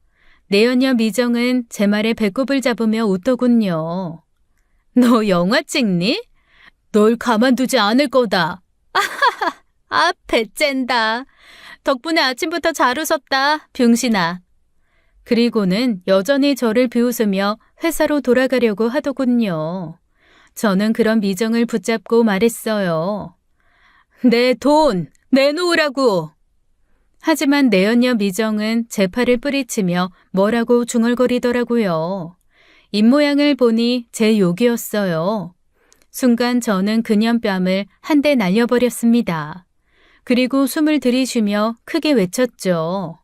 내연녀 미정은 제 말에 배꼽을 잡으며 웃더군요. 너 영화 찍니? 널 가만두지 않을 거다. 아, 배쨘다. 덕분에 아침부터 잘 웃었다, 병신아. 그리고는 여전히 저를 비웃으며 회사로 돌아가려고 하더군요. 저는 그런 미정을 붙잡고 말했어요. 내 돈 내놓으라고. 하지만 내연녀 미정은 제 팔을 뿌리치며 뭐라고 중얼거리더라고요. 입모양을 보니 제 욕이었어요. 순간 저는 그녀 뺨을 한 대 날려버렸습니다. 그리고 숨을 들이쉬며 크게 외쳤죠.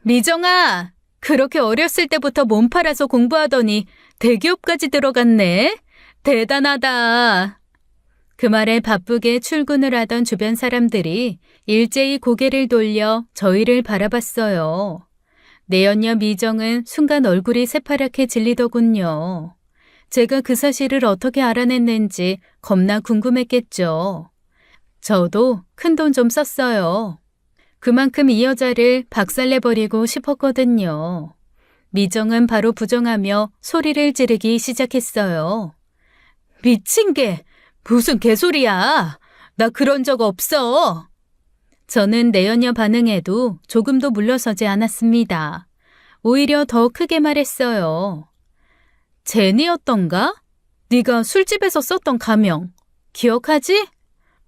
미정아! 그렇게 어렸을 때부터 몸 팔아서 공부하더니 대기업까지 들어갔네? 대단하다. 그 말에 바쁘게 출근을 하던 주변 사람들이 일제히 고개를 돌려 저희를 바라봤어요. 내연녀 미정은 순간 얼굴이 새파랗게 질리더군요. 제가 그 사실을 어떻게 알아냈는지 겁나 궁금했겠죠. 저도 큰돈 좀 썼어요. 그만큼 이 여자를 박살내버리고 싶었거든요. 미정은 바로 부정하며 소리를 지르기 시작했어요. 미친 게 무슨 개소리야. 나 그런 적 없어. 저는 내연녀 반응에도 조금도 물러서지 않았습니다. 오히려 더 크게 말했어요. 제니였던가? 네가 술집에서 썼던 가명. 기억하지?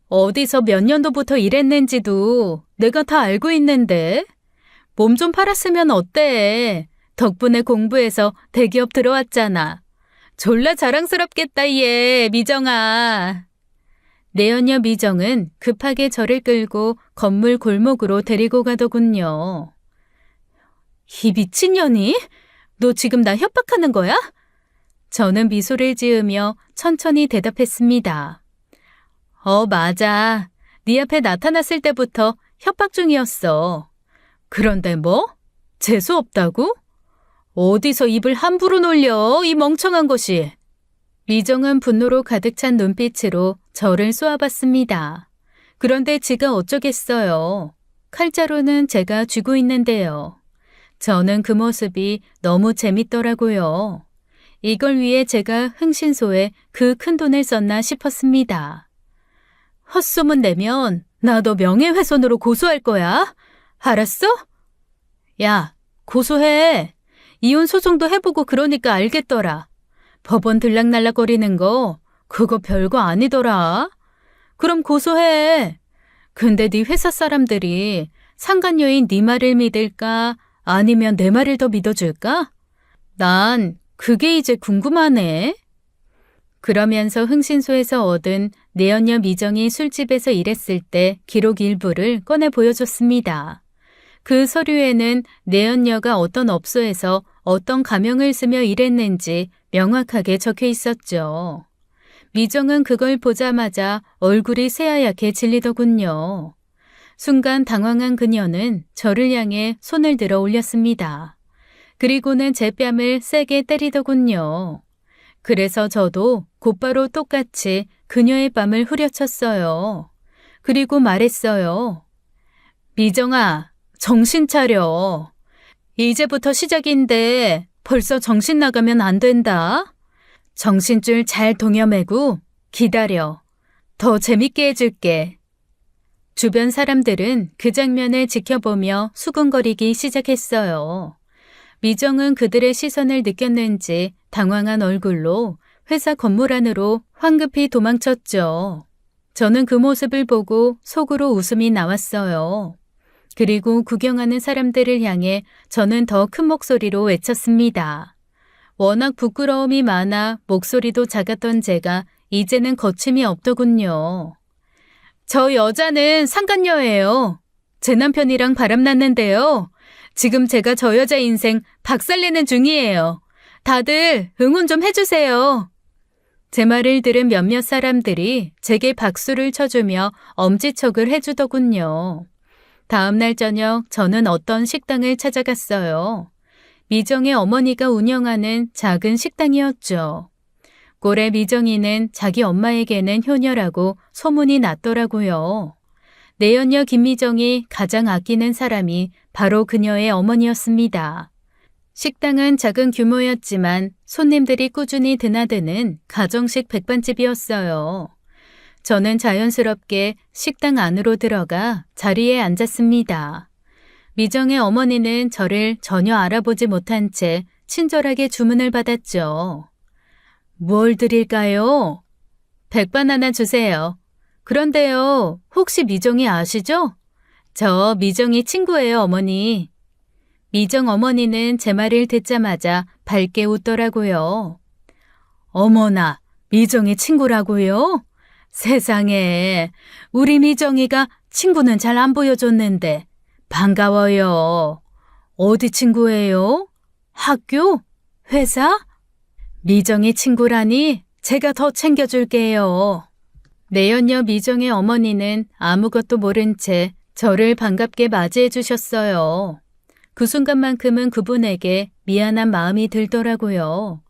어디서 몇 년도부터 일했는지도 내가 다 알고 있는데. 몸 좀 팔았으면 어때? 덕분에 공부해서 대기업 들어왔잖아. 졸라 자랑스럽겠다 얘, 미정아. 내연녀 미정은 급하게 저를 끌고 건물 골목으로 데리고 가더군요. 이 미친년이? 너 지금 나 협박하는 거야? 저는 미소를 지으며 천천히 대답했습니다. 맞아. 네 앞에 나타났을 때부터 협박 중이었어. 그런데 뭐? 재수 없다고? 어디서 입을 함부로 놀려, 이 멍청한 것이. 미정은 분노로 가득 찬 눈빛으로 저를 쏘아봤습니다. 그런데 지가 어쩌겠어요. 칼자루는 제가 쥐고 있는데요. 저는 그 모습이 너무 재밌더라고요. 이걸 위해 제가 흥신소에 그 큰 돈을 썼나 싶었습니다. 헛소문 내면 나 너 명예훼손으로 고소할 거야. 알았어? 야, 고소해. 이혼 소송도 해보고 그러니까 알겠더라. 법원 들락날락거리는 거 그거 별거 아니더라. 그럼 고소해. 근데 네 회사 사람들이 상간녀인 네 말을 믿을까? 아니면 내 말을 더 믿어줄까? 난 그게 이제 궁금하네. 그러면서 흥신소에서 얻은 내연녀 미정이 술집에서 일했을 때 기록 일부를 꺼내 보여줬습니다. 그 서류에는 내연녀가 어떤 업소에서 어떤 가명을 쓰며 일했는지 명확하게 적혀 있었죠. 미정은 그걸 보자마자 얼굴이 새하얗게 질리더군요. 순간 당황한 그녀는 저를 향해 손을 들어 올렸습니다. 그리고는 제 뺨을 세게 때리더군요. 그래서 저도 곧바로 똑같이 그녀의 뺨을 후려쳤어요. 그리고 말했어요. 미정아, 정신 차려. 이제부터 시작인데 벌써 정신 나가면 안 된다. 정신줄 잘 동여매고 기다려. 더 재밌게 해줄게. 주변 사람들은 그 장면을 지켜보며 수군거리기 시작했어요. 미정은 그들의 시선을 느꼈는지 당황한 얼굴로 회사 건물 안으로 황급히 도망쳤죠. 저는 그 모습을 보고 속으로 웃음이 나왔어요. 그리고 구경하는 사람들을 향해 저는 더 큰 목소리로 외쳤습니다. 워낙 부끄러움이 많아 목소리도 작았던 제가 이제는 거침이 없더군요. 저 여자는 상간녀예요. 제 남편이랑 바람났는데요. 지금 제가 저 여자 인생 박살내는 중이에요. 다들 응원 좀 해주세요. 제 말을 들은 몇몇 사람들이 제게 박수를 쳐주며 엄지척을 해주더군요. 다음 날 저녁 저는 어떤 식당을 찾아갔어요. 미정의 어머니가 운영하는 작은 식당이었죠. 꼴의 미정이는 자기 엄마에게는 효녀라고 소문이 났더라고요. 내연녀 김미정이 가장 아끼는 사람이 바로 그녀의 어머니였습니다. 식당은 작은 규모였지만 손님들이 꾸준히 드나드는 가정식 백반집이었어요. 저는 자연스럽게 식당 안으로 들어가 자리에 앉았습니다. 미정의 어머니는 저를 전혀 알아보지 못한 채 친절하게 주문을 받았죠. 뭘 드릴까요? 백반 하나 주세요. 그런데요, 혹시 미정이 아시죠? 저 미정이 친구예요, 어머니. 미정 어머니는 제 말을 듣자마자 밝게 웃더라고요. 어머나, 미정이 친구라고요? 세상에, 우리 미정이가 친구는 잘 안 보여줬는데 반가워요. 어디 친구예요? 학교? 회사? 미정이 친구라니 제가 더 챙겨줄게요. 내연녀 미정의 어머니는 아무것도 모른 채 저를 반갑게 맞이해 주셨어요. 그 순간만큼은 그분에게 미안한 마음이 들더라고요.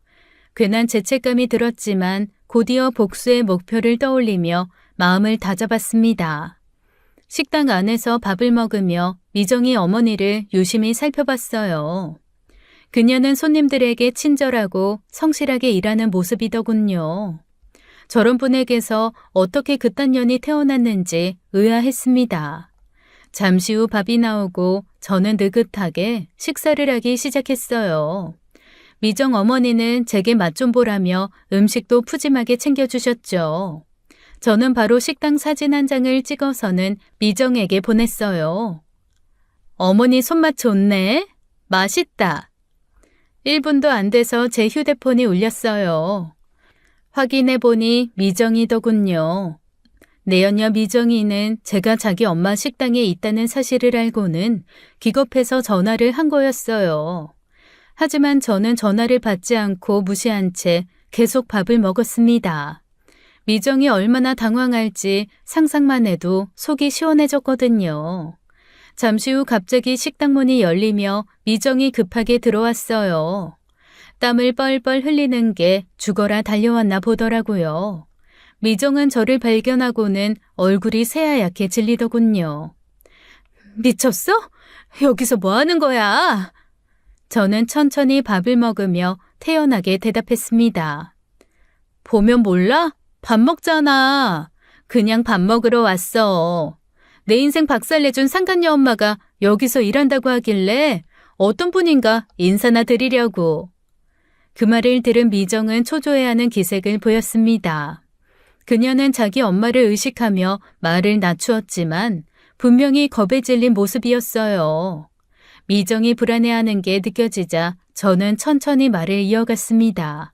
괜한 죄책감이 들었지만 곧이어 복수의 목표를 떠올리며 마음을 다잡았습니다. 식당 안에서 밥을 먹으며 미정이 어머니를 유심히 살펴봤어요. 그녀는 손님들에게 친절하고 성실하게 일하는 모습이더군요. 저런 분에게서 어떻게 그딴 년이 태어났는지 의아했습니다. 잠시 후 밥이 나오고 저는 느긋하게 식사를 하기 시작했어요. 미정 어머니는 제게 맛 좀 보라며 음식도 푸짐하게 챙겨주셨죠. 저는 바로 식당 사진 한 장을 찍어서는 미정에게 보냈어요. 어머니 손맛 좋네. 맛있다. 1분도 안 돼서 제 휴대폰이 울렸어요. 확인해보니 미정이더군요. 내연녀 미정이는 제가 자기 엄마 식당에 있다는 사실을 알고는 기겁해서 전화를 한 거였어요. 하지만 저는 전화를 받지 않고 무시한 채 계속 밥을 먹었습니다. 미정이 얼마나 당황할지 상상만 해도 속이 시원해졌거든요. 잠시 후 갑자기 식당 문이 열리며 미정이 급하게 들어왔어요. 땀을 뻘뻘 흘리는 게 죽어라 달려왔나 보더라고요. 미정은 저를 발견하고는 얼굴이 새하얗게 질리더군요. 미쳤어? 여기서 뭐 하는 거야? 저는 천천히 밥을 먹으며 태연하게 대답했습니다. 보면 몰라? 밥 먹잖아. 그냥 밥 먹으러 왔어. 내 인생 박살내준 상간녀 엄마가 여기서 일한다고 하길래 어떤 분인가 인사나 드리려고. 그 말을 들은 미정은 초조해하는 기색을 보였습니다. 그녀는 자기 엄마를 의식하며 말을 낮추었지만 분명히 겁에 질린 모습이었어요. 미정이 불안해하는 게 느껴지자 저는 천천히 말을 이어갔습니다.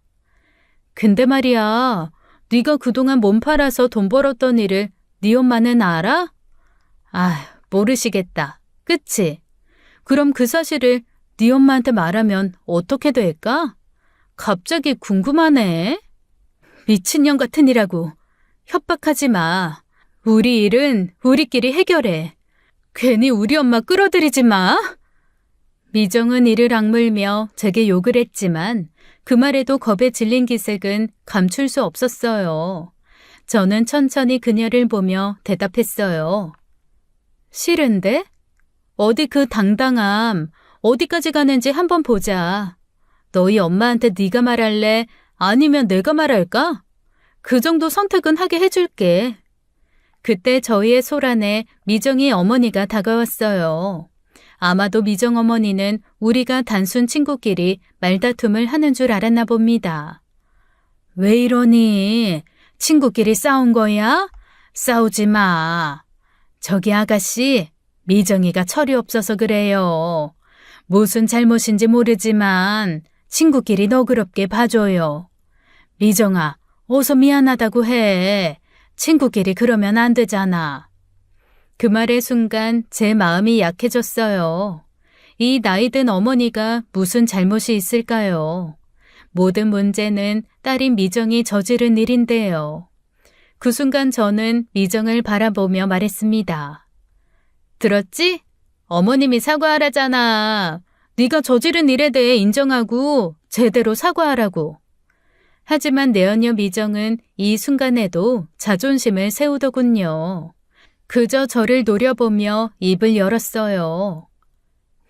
근데 말이야, 네가 그동안 몸 팔아서 돈 벌었던 일을 네 엄마는 알아? 아, 모르시겠다. 그치? 그럼 그 사실을 네 엄마한테 말하면 어떻게 될까? 갑자기 궁금하네. 미친년 같은 이라고. 협박하지 마. 우리 일은 우리끼리 해결해. 괜히 우리 엄마 끌어들이지 마. 미정은 이를 악물며 제게 욕을 했지만 그 말에도 겁에 질린 기색은 감출 수 없었어요. 저는 천천히 그녀를 보며 대답했어요. 싫은데? 어디 그 당당함, 어디까지 가는지 한번 보자. 너희 엄마한테 네가 말할래? 아니면 내가 말할까? 그 정도 선택은 하게 해줄게. 그때 저희의 소란에 미정이 어머니가 다가왔어요. 아마도 미정 어머니는 우리가 단순 친구끼리 말다툼을 하는 줄 알았나 봅니다. 왜 이러니? 친구끼리 싸운 거야? 싸우지 마. 저기 아가씨, 미정이가 철이 없어서 그래요. 무슨 잘못인지 모르지만 친구끼리 너그럽게 봐줘요. 미정아, 어서 미안하다고 해. 친구끼리 그러면 안 되잖아. 그 말의 순간 제 마음이 약해졌어요. 이 나이든 어머니가 무슨 잘못이 있을까요? 모든 문제는 딸인 미정이 저지른 일인데요. 그 순간 저는 미정을 바라보며 말했습니다. 들었지? 어머님이 사과하라잖아. 네가 저지른 일에 대해 인정하고 제대로 사과하라고. 하지만 내연녀 미정은 이 순간에도 자존심을 세우더군요. 그저 저를 노려보며 입을 열었어요.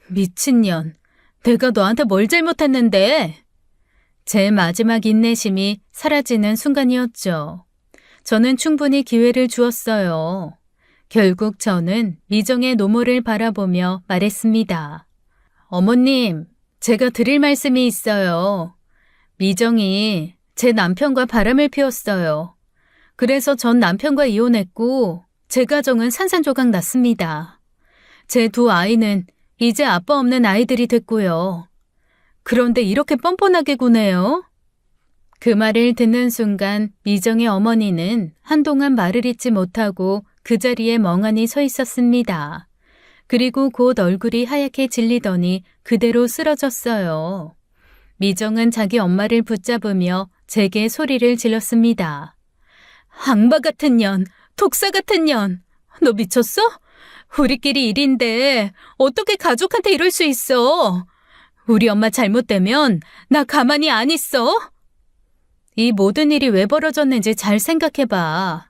미친년, 내가 너한테 뭘 잘못했는데? 제 마지막 인내심이 사라지는 순간이었죠. 저는 충분히 기회를 주었어요. 결국 저는 미정의 노모를 바라보며 말했습니다. 어머님, 제가 드릴 말씀이 있어요. 미정이 제 남편과 바람을 피웠어요. 그래서 전 남편과 이혼했고 제 가정은 산산조각 났습니다. 제 두 아이는 이제 아빠 없는 아이들이 됐고요. 그런데 이렇게 뻔뻔하게 구네요. 그 말을 듣는 순간 미정의 어머니는 한동안 말을 잇지 못하고 그 자리에 멍하니 서 있었습니다. 그리고 곧 얼굴이 하얗게 질리더니 그대로 쓰러졌어요. 미정은 자기 엄마를 붙잡으며 제게 소리를 질렀습니다. 악마 같은 년, 독사 같은 년, 너 미쳤어? 우리끼리 일인데 어떻게 가족한테 이럴 수 있어? 우리 엄마 잘못되면 나 가만히 안 있어? 이 모든 일이 왜 벌어졌는지 잘 생각해봐.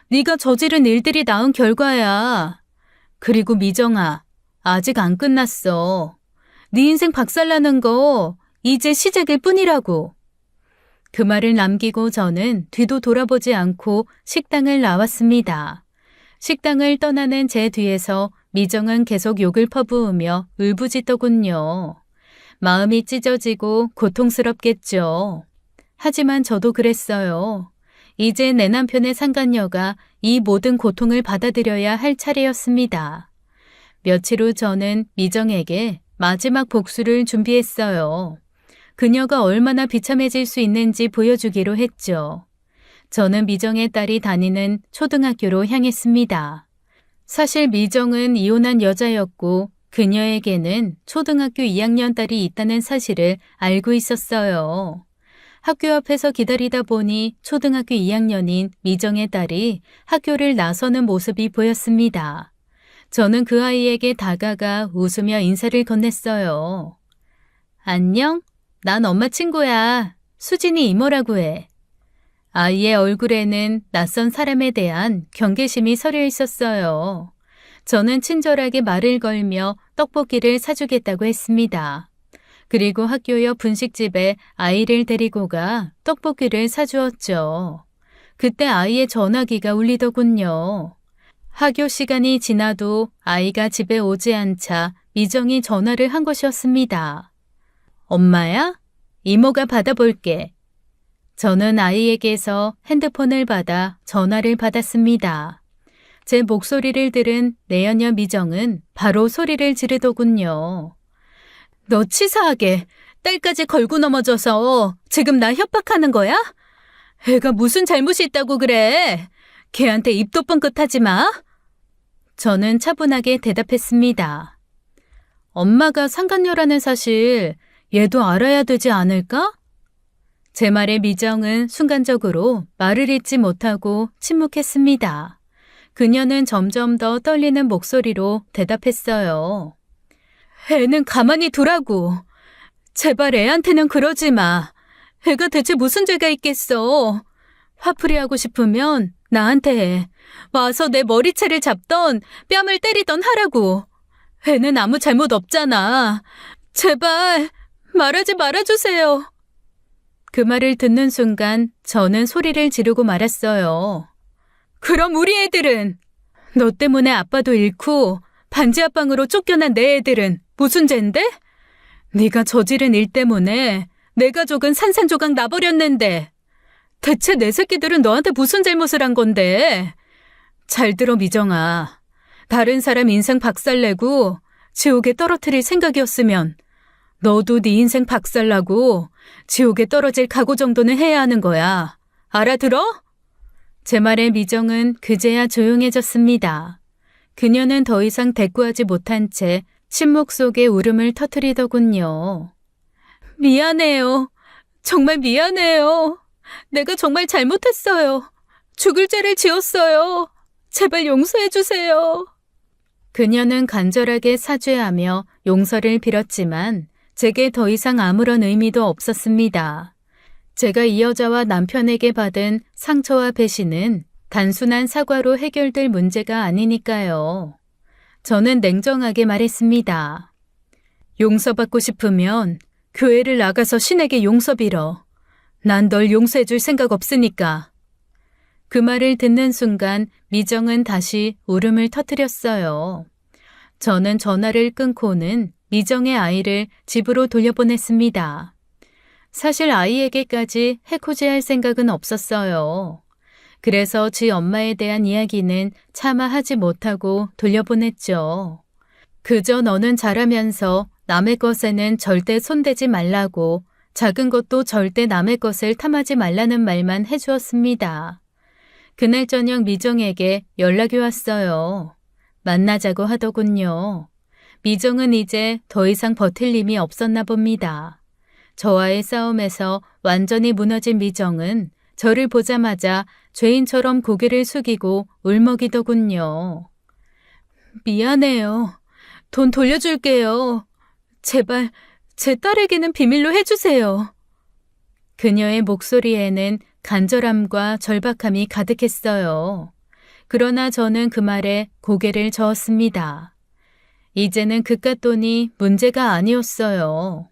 네가 저지른 일들이 낳은 결과야. 그리고 미정아, 아직 안 끝났어. 네 인생 박살나는 거 이제 시작일 뿐이라고. 그 말을 남기고 저는 뒤도 돌아보지 않고 식당을 나왔습니다. 식당을 떠나는 제 뒤에서 미정은 계속 욕을 퍼부으며 울부짖더군요. 마음이 찢어지고 고통스럽겠죠. 하지만 저도 그랬어요. 이제 내 남편의 상간녀가 이 모든 고통을 받아들여야 할 차례였습니다. 며칠 후 저는 미정에게 마지막 복수를 준비했어요. 그녀가 얼마나 비참해질 수 있는지 보여주기로 했죠. 저는 미정의 딸이 다니는 초등학교로 향했습니다. 사실 미정은 이혼한 여자였고 그녀에게는 초등학교 2학년 딸이 있다는 사실을 알고 있었어요. 학교 앞에서 기다리다 보니 초등학교 2학년인 미정의 딸이 학교를 나서는 모습이 보였습니다. 저는 그 아이에게 다가가 웃으며 인사를 건넸어요. 안녕? 난 엄마 친구야. 수진이 이모라고 해. 아이의 얼굴에는 낯선 사람에 대한 경계심이 서려 있었어요. 저는 친절하게 말을 걸며 떡볶이를 사주겠다고 했습니다. 그리고 학교 옆 분식집에 아이를 데리고 가 떡볶이를 사주었죠. 그때 아이의 전화기가 울리더군요. 학교 시간이 지나도 아이가 집에 오지 않자 미정이 전화를 한 것이었습니다. 엄마야? 이모가 받아볼게. 저는 아이에게서 핸드폰을 받아 전화를 받았습니다. 제 목소리를 들은 내연녀 미정은 바로 소리를 지르더군요. 너 치사하게 딸까지 걸고 넘어져서 지금 나 협박하는 거야? 애가 무슨 잘못이 있다고 그래? 걔한테 입도 뻥끗하지 마. 저는 차분하게 대답했습니다. 엄마가 상간녀라는 사실 얘도 알아야 되지 않을까? 제 말에 미정은 순간적으로 말을 잇지 못하고 침묵했습니다. 그녀는 점점 더 떨리는 목소리로 대답했어요. 애는 가만히 두라고. 제발 애한테는 그러지 마. 애가 대체 무슨 죄가 있겠어. 화풀이하고 싶으면 나한테 해. 와서 내 머리채를 잡던 뺨을 때리던 하라고. 애는 아무 잘못 없잖아. 제발 말하지 말아주세요. 그 말을 듣는 순간 저는 소리를 지르고 말았어요. 그럼 우리 애들은? 너 때문에 아빠도 잃고 반지하방으로 쫓겨난 내 애들은 무슨 죄인데? 네가 저지른 일 때문에 내 가족은 산산조각 나버렸는데 대체 내 새끼들은 너한테 무슨 잘못을 한 건데? 잘 들어 미정아. 다른 사람 인생 박살내고 지옥에 떨어뜨릴 생각이었으면 너도 네 인생 박살나고 지옥에 떨어질 각오 정도는 해야 하는 거야. 알아들어? 제 말에 미정은 그제야 조용해졌습니다. 그녀는 더 이상 대꾸하지 못한 채 침묵 속에 울음을 터뜨리더군요. 미안해요. 정말 미안해요. 내가 정말 잘못했어요. 죽을 죄를 지었어요. 제발 용서해 주세요. 그녀는 간절하게 사죄하며 용서를 빌었지만 제게 더 이상 아무런 의미도 없었습니다. 제가 이 여자와 남편에게 받은 상처와 배신은 단순한 사과로 해결될 문제가 아니니까요. 저는 냉정하게 말했습니다. 용서받고 싶으면 교회를 나가서 신에게 용서 빌어. 난 널 용서해 줄 생각 없으니까. 그 말을 듣는 순간 미정은 다시 울음을 터뜨렸어요. 저는 전화를 끊고는 미정의 아이를 집으로 돌려보냈습니다. 사실 아이에게까지 해코지할 생각은 없었어요. 그래서 지 엄마에 대한 이야기는 차마 하지 못하고 돌려보냈죠. 그저 너는 잘하면서 남의 것에는 절대 손대지 말라고 작은 것도 절대 남의 것을 탐하지 말라는 말만 해주었습니다. 그날 저녁 미정에게 연락이 왔어요. 만나자고 하더군요. 미정은 이제 더 이상 버틸 힘이 없었나 봅니다. 저와의 싸움에서 완전히 무너진 미정은 저를 보자마자 죄인처럼 고개를 숙이고 울먹이더군요. 미안해요. 돈 돌려줄게요. 제발 제 딸에게는 비밀로 해주세요. 그녀의 목소리에는 간절함과 절박함이 가득했어요. 그러나 저는 그 말에 고개를 저었습니다. 이제는 그깟 돈이 문제가 아니었어요.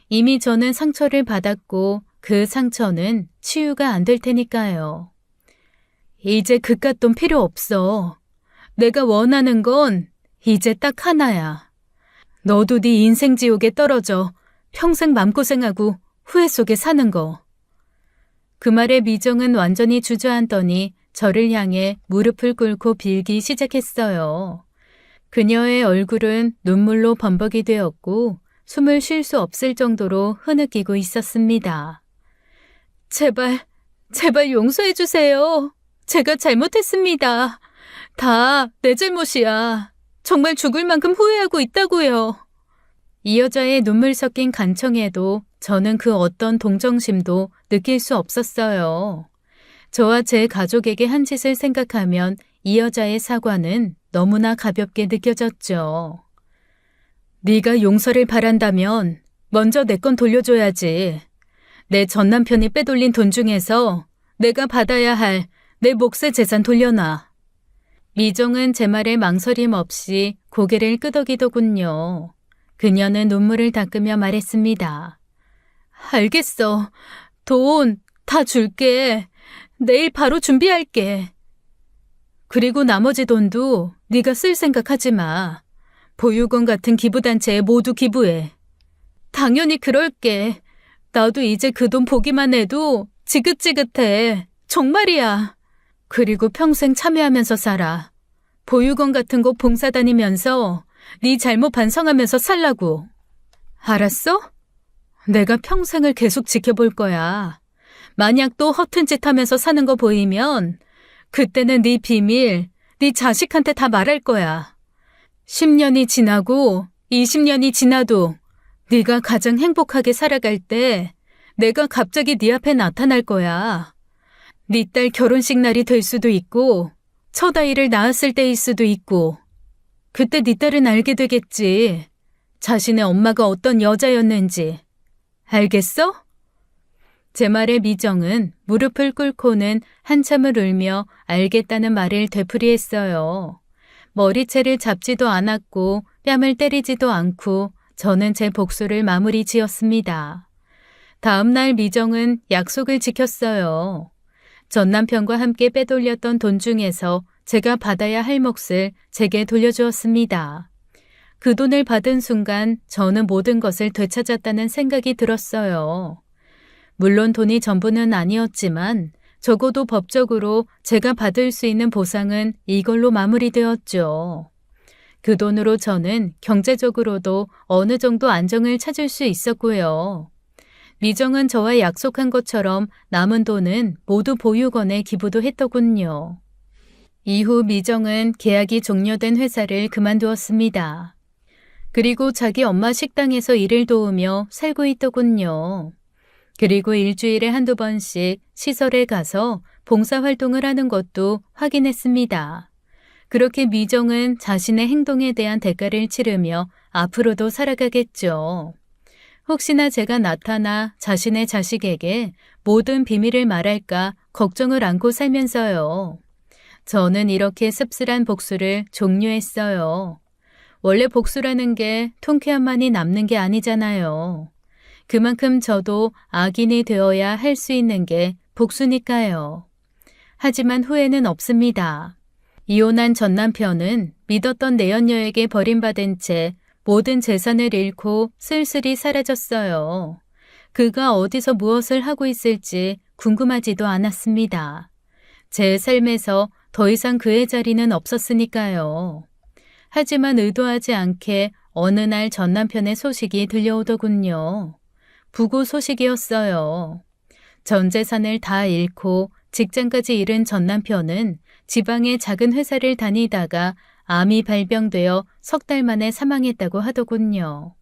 이미 저는 상처를 받았고 그 상처는 치유가 안 될 테니까요. 이제 그깟 돈 필요 없어. 내가 원하는 건 이제 딱 하나야. 너도 네 인생 지옥에 떨어져 평생 맘고생하고 후회 속에 사는 거. 그 말에 미정은 완전히 주저앉더니 저를 향해 무릎을 꿇고 빌기 시작했어요. 그녀의 얼굴은 눈물로 범벅이 되었고 숨을 쉴 수 없을 정도로 흐느끼고 있었습니다. 제발 용서해 주세요. 제가 잘못했습니다. 다 내 잘못이야. 정말 죽을 만큼 후회하고 있다고요. 이 여자의 눈물 섞인 간청에도 저는 그 어떤 동정심도 느낄 수 없었어요. 저와 제 가족에게 한 짓을 생각하면 이 여자의 사과는 너무나 가볍게 느껴졌죠. 네가 용서를 바란다면 먼저 내 건 돌려줘야지. 내 전 남편이 빼돌린 돈 중에서 내가 받아야 할 내 몫의 재산 돌려놔. 미정은 제 말에 망설임 없이 고개를 끄덕이더군요. 그녀는 눈물을 닦으며 말했습니다. 알겠어. 돈 다 줄게. 내일 바로 준비할게. 그리고 나머지 돈도 네가 쓸 생각하지 마. 보육원 같은 기부단체에 모두 기부해. 당연히 그럴게. 나도 이제 그 돈 보기만 해도 지긋지긋해. 정말이야. 그리고 평생 참여하면서 살아. 보육원 같은 곳 봉사 다니면서 네 잘못 반성하면서 살라고. 알았어? 내가 평생을 계속 지켜볼 거야. 만약 또 허튼 짓 하면서 사는 거 보이면 그때는 네 비밀, 네 자식한테 다 말할 거야. 10년이 지나고 20년이 지나도 네가 가장 행복하게 살아갈 때 내가 갑자기 네 앞에 나타날 거야. 네 딸 결혼식 날이 될 수도 있고 첫 아이를 낳았을 때일 수도 있고 그때 네 딸은 알게 되겠지. 자신의 엄마가 어떤 여자였는지. 알겠어? 제 말에 미정은 무릎을 꿇고는 한참을 울며 알겠다는 말을 되풀이했어요. 머리채를 잡지도 않았고 뺨을 때리지도 않고 저는 제 복수를 마무리 지었습니다. 다음 날 미정은 약속을 지켰어요. 전 남편과 함께 빼돌렸던 돈 중에서 제가 받아야 할 몫을 제게 돌려주었습니다. 그 돈을 받은 순간 저는 모든 것을 되찾았다는 생각이 들었어요. 물론 돈이 전부는 아니었지만 적어도 법적으로 제가 받을 수 있는 보상은 이걸로 마무리되었죠. 그 돈으로 저는 경제적으로도 어느 정도 안정을 찾을 수 있었고요. 미정은 저와 약속한 것처럼 남은 돈은 모두 보육원에 기부도 했더군요. 이후 미정은 계약이 종료된 회사를 그만두었습니다. 그리고 자기 엄마 식당에서 일을 도우며 살고 있더군요. 그리고 일주일에 한두 번씩 시설에 가서 봉사활동을 하는 것도 확인했습니다. 그렇게 미정은 자신의 행동에 대한 대가를 치르며 앞으로도 살아가겠죠. 혹시나 제가 나타나 자신의 자식에게 모든 비밀을 말할까 걱정을 안고 살면서요. 저는 이렇게 씁쓸한 복수를 종료했어요. 원래 복수라는 게 통쾌함만이 남는 게 아니잖아요. 그만큼 저도 악인이 되어야 할 수 있는 게 복수니까요. 하지만 후회는 없습니다. 이혼한 전 남편은 믿었던 내연녀에게 버림받은 채 모든 재산을 잃고 쓸쓸히 사라졌어요. 그가 어디서 무엇을 하고 있을지 궁금하지도 않았습니다. 제 삶에서 더 이상 그의 자리는 없었으니까요. 하지만 의도하지 않게 어느 날 전 남편의 소식이 들려오더군요. 부고 소식이었어요. 전 재산을 다 잃고 직장까지 잃은 전 남편은 지방의 작은 회사를 다니다가 암이 발병되어 석 달 만에 사망했다고 하더군요.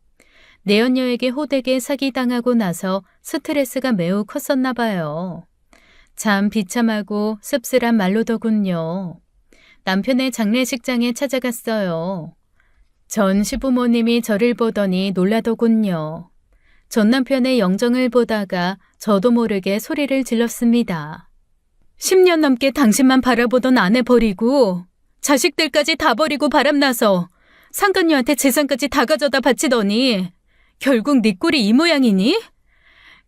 내연녀에게 호되게 사기당하고 나서 스트레스가 매우 컸었나 봐요. 참 비참하고 씁쓸한 말로더군요. 남편의 장례식장에 찾아갔어요. 전 시부모님이 저를 보더니 놀라더군요. 전 남편의 영정을 보다가 저도 모르게 소리를 질렀습니다. 10년 넘게 당신만 바라보던 아내 버리고 자식들까지 다 버리고 바람나서 상간녀한테 재산까지 다 가져다 바치더니 결국 네 꼴이 이 모양이니?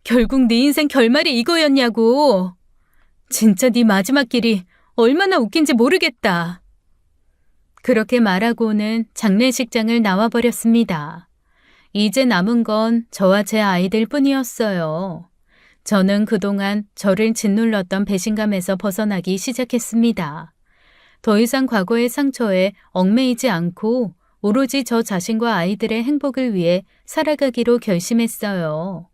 결국 네 인생 결말이 이거였냐고. 진짜 네 마지막 길이 얼마나 웃긴지 모르겠다. 그렇게 말하고는 장례식장을 나와버렸습니다. 이제 남은 건 저와 제 아이들 뿐이었어요. 저는 그동안 저를 짓눌렀던 배신감에서 벗어나기 시작했습니다. 더 이상 과거의 상처에 얽매이지 않고 오로지 저 자신과 아이들의 행복을 위해 살아가기로 결심했어요.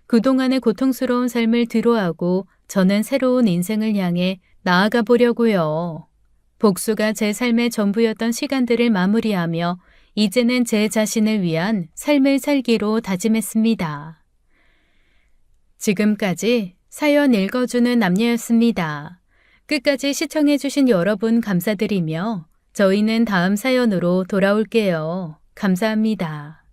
그동안의 고통스러운 삶을 뒤로하고 저는 새로운 인생을 향해 나아가 보려고요. 복수가 제 삶의 전부였던 시간들을 마무리하며 이제는 제 자신을 위한 삶을 살기로 다짐했습니다. 지금까지 사연 읽어주는 남녀였습니다. 끝까지 시청해주신 여러분 감사드리며 저희는 다음 사연으로 돌아올게요. 감사합니다.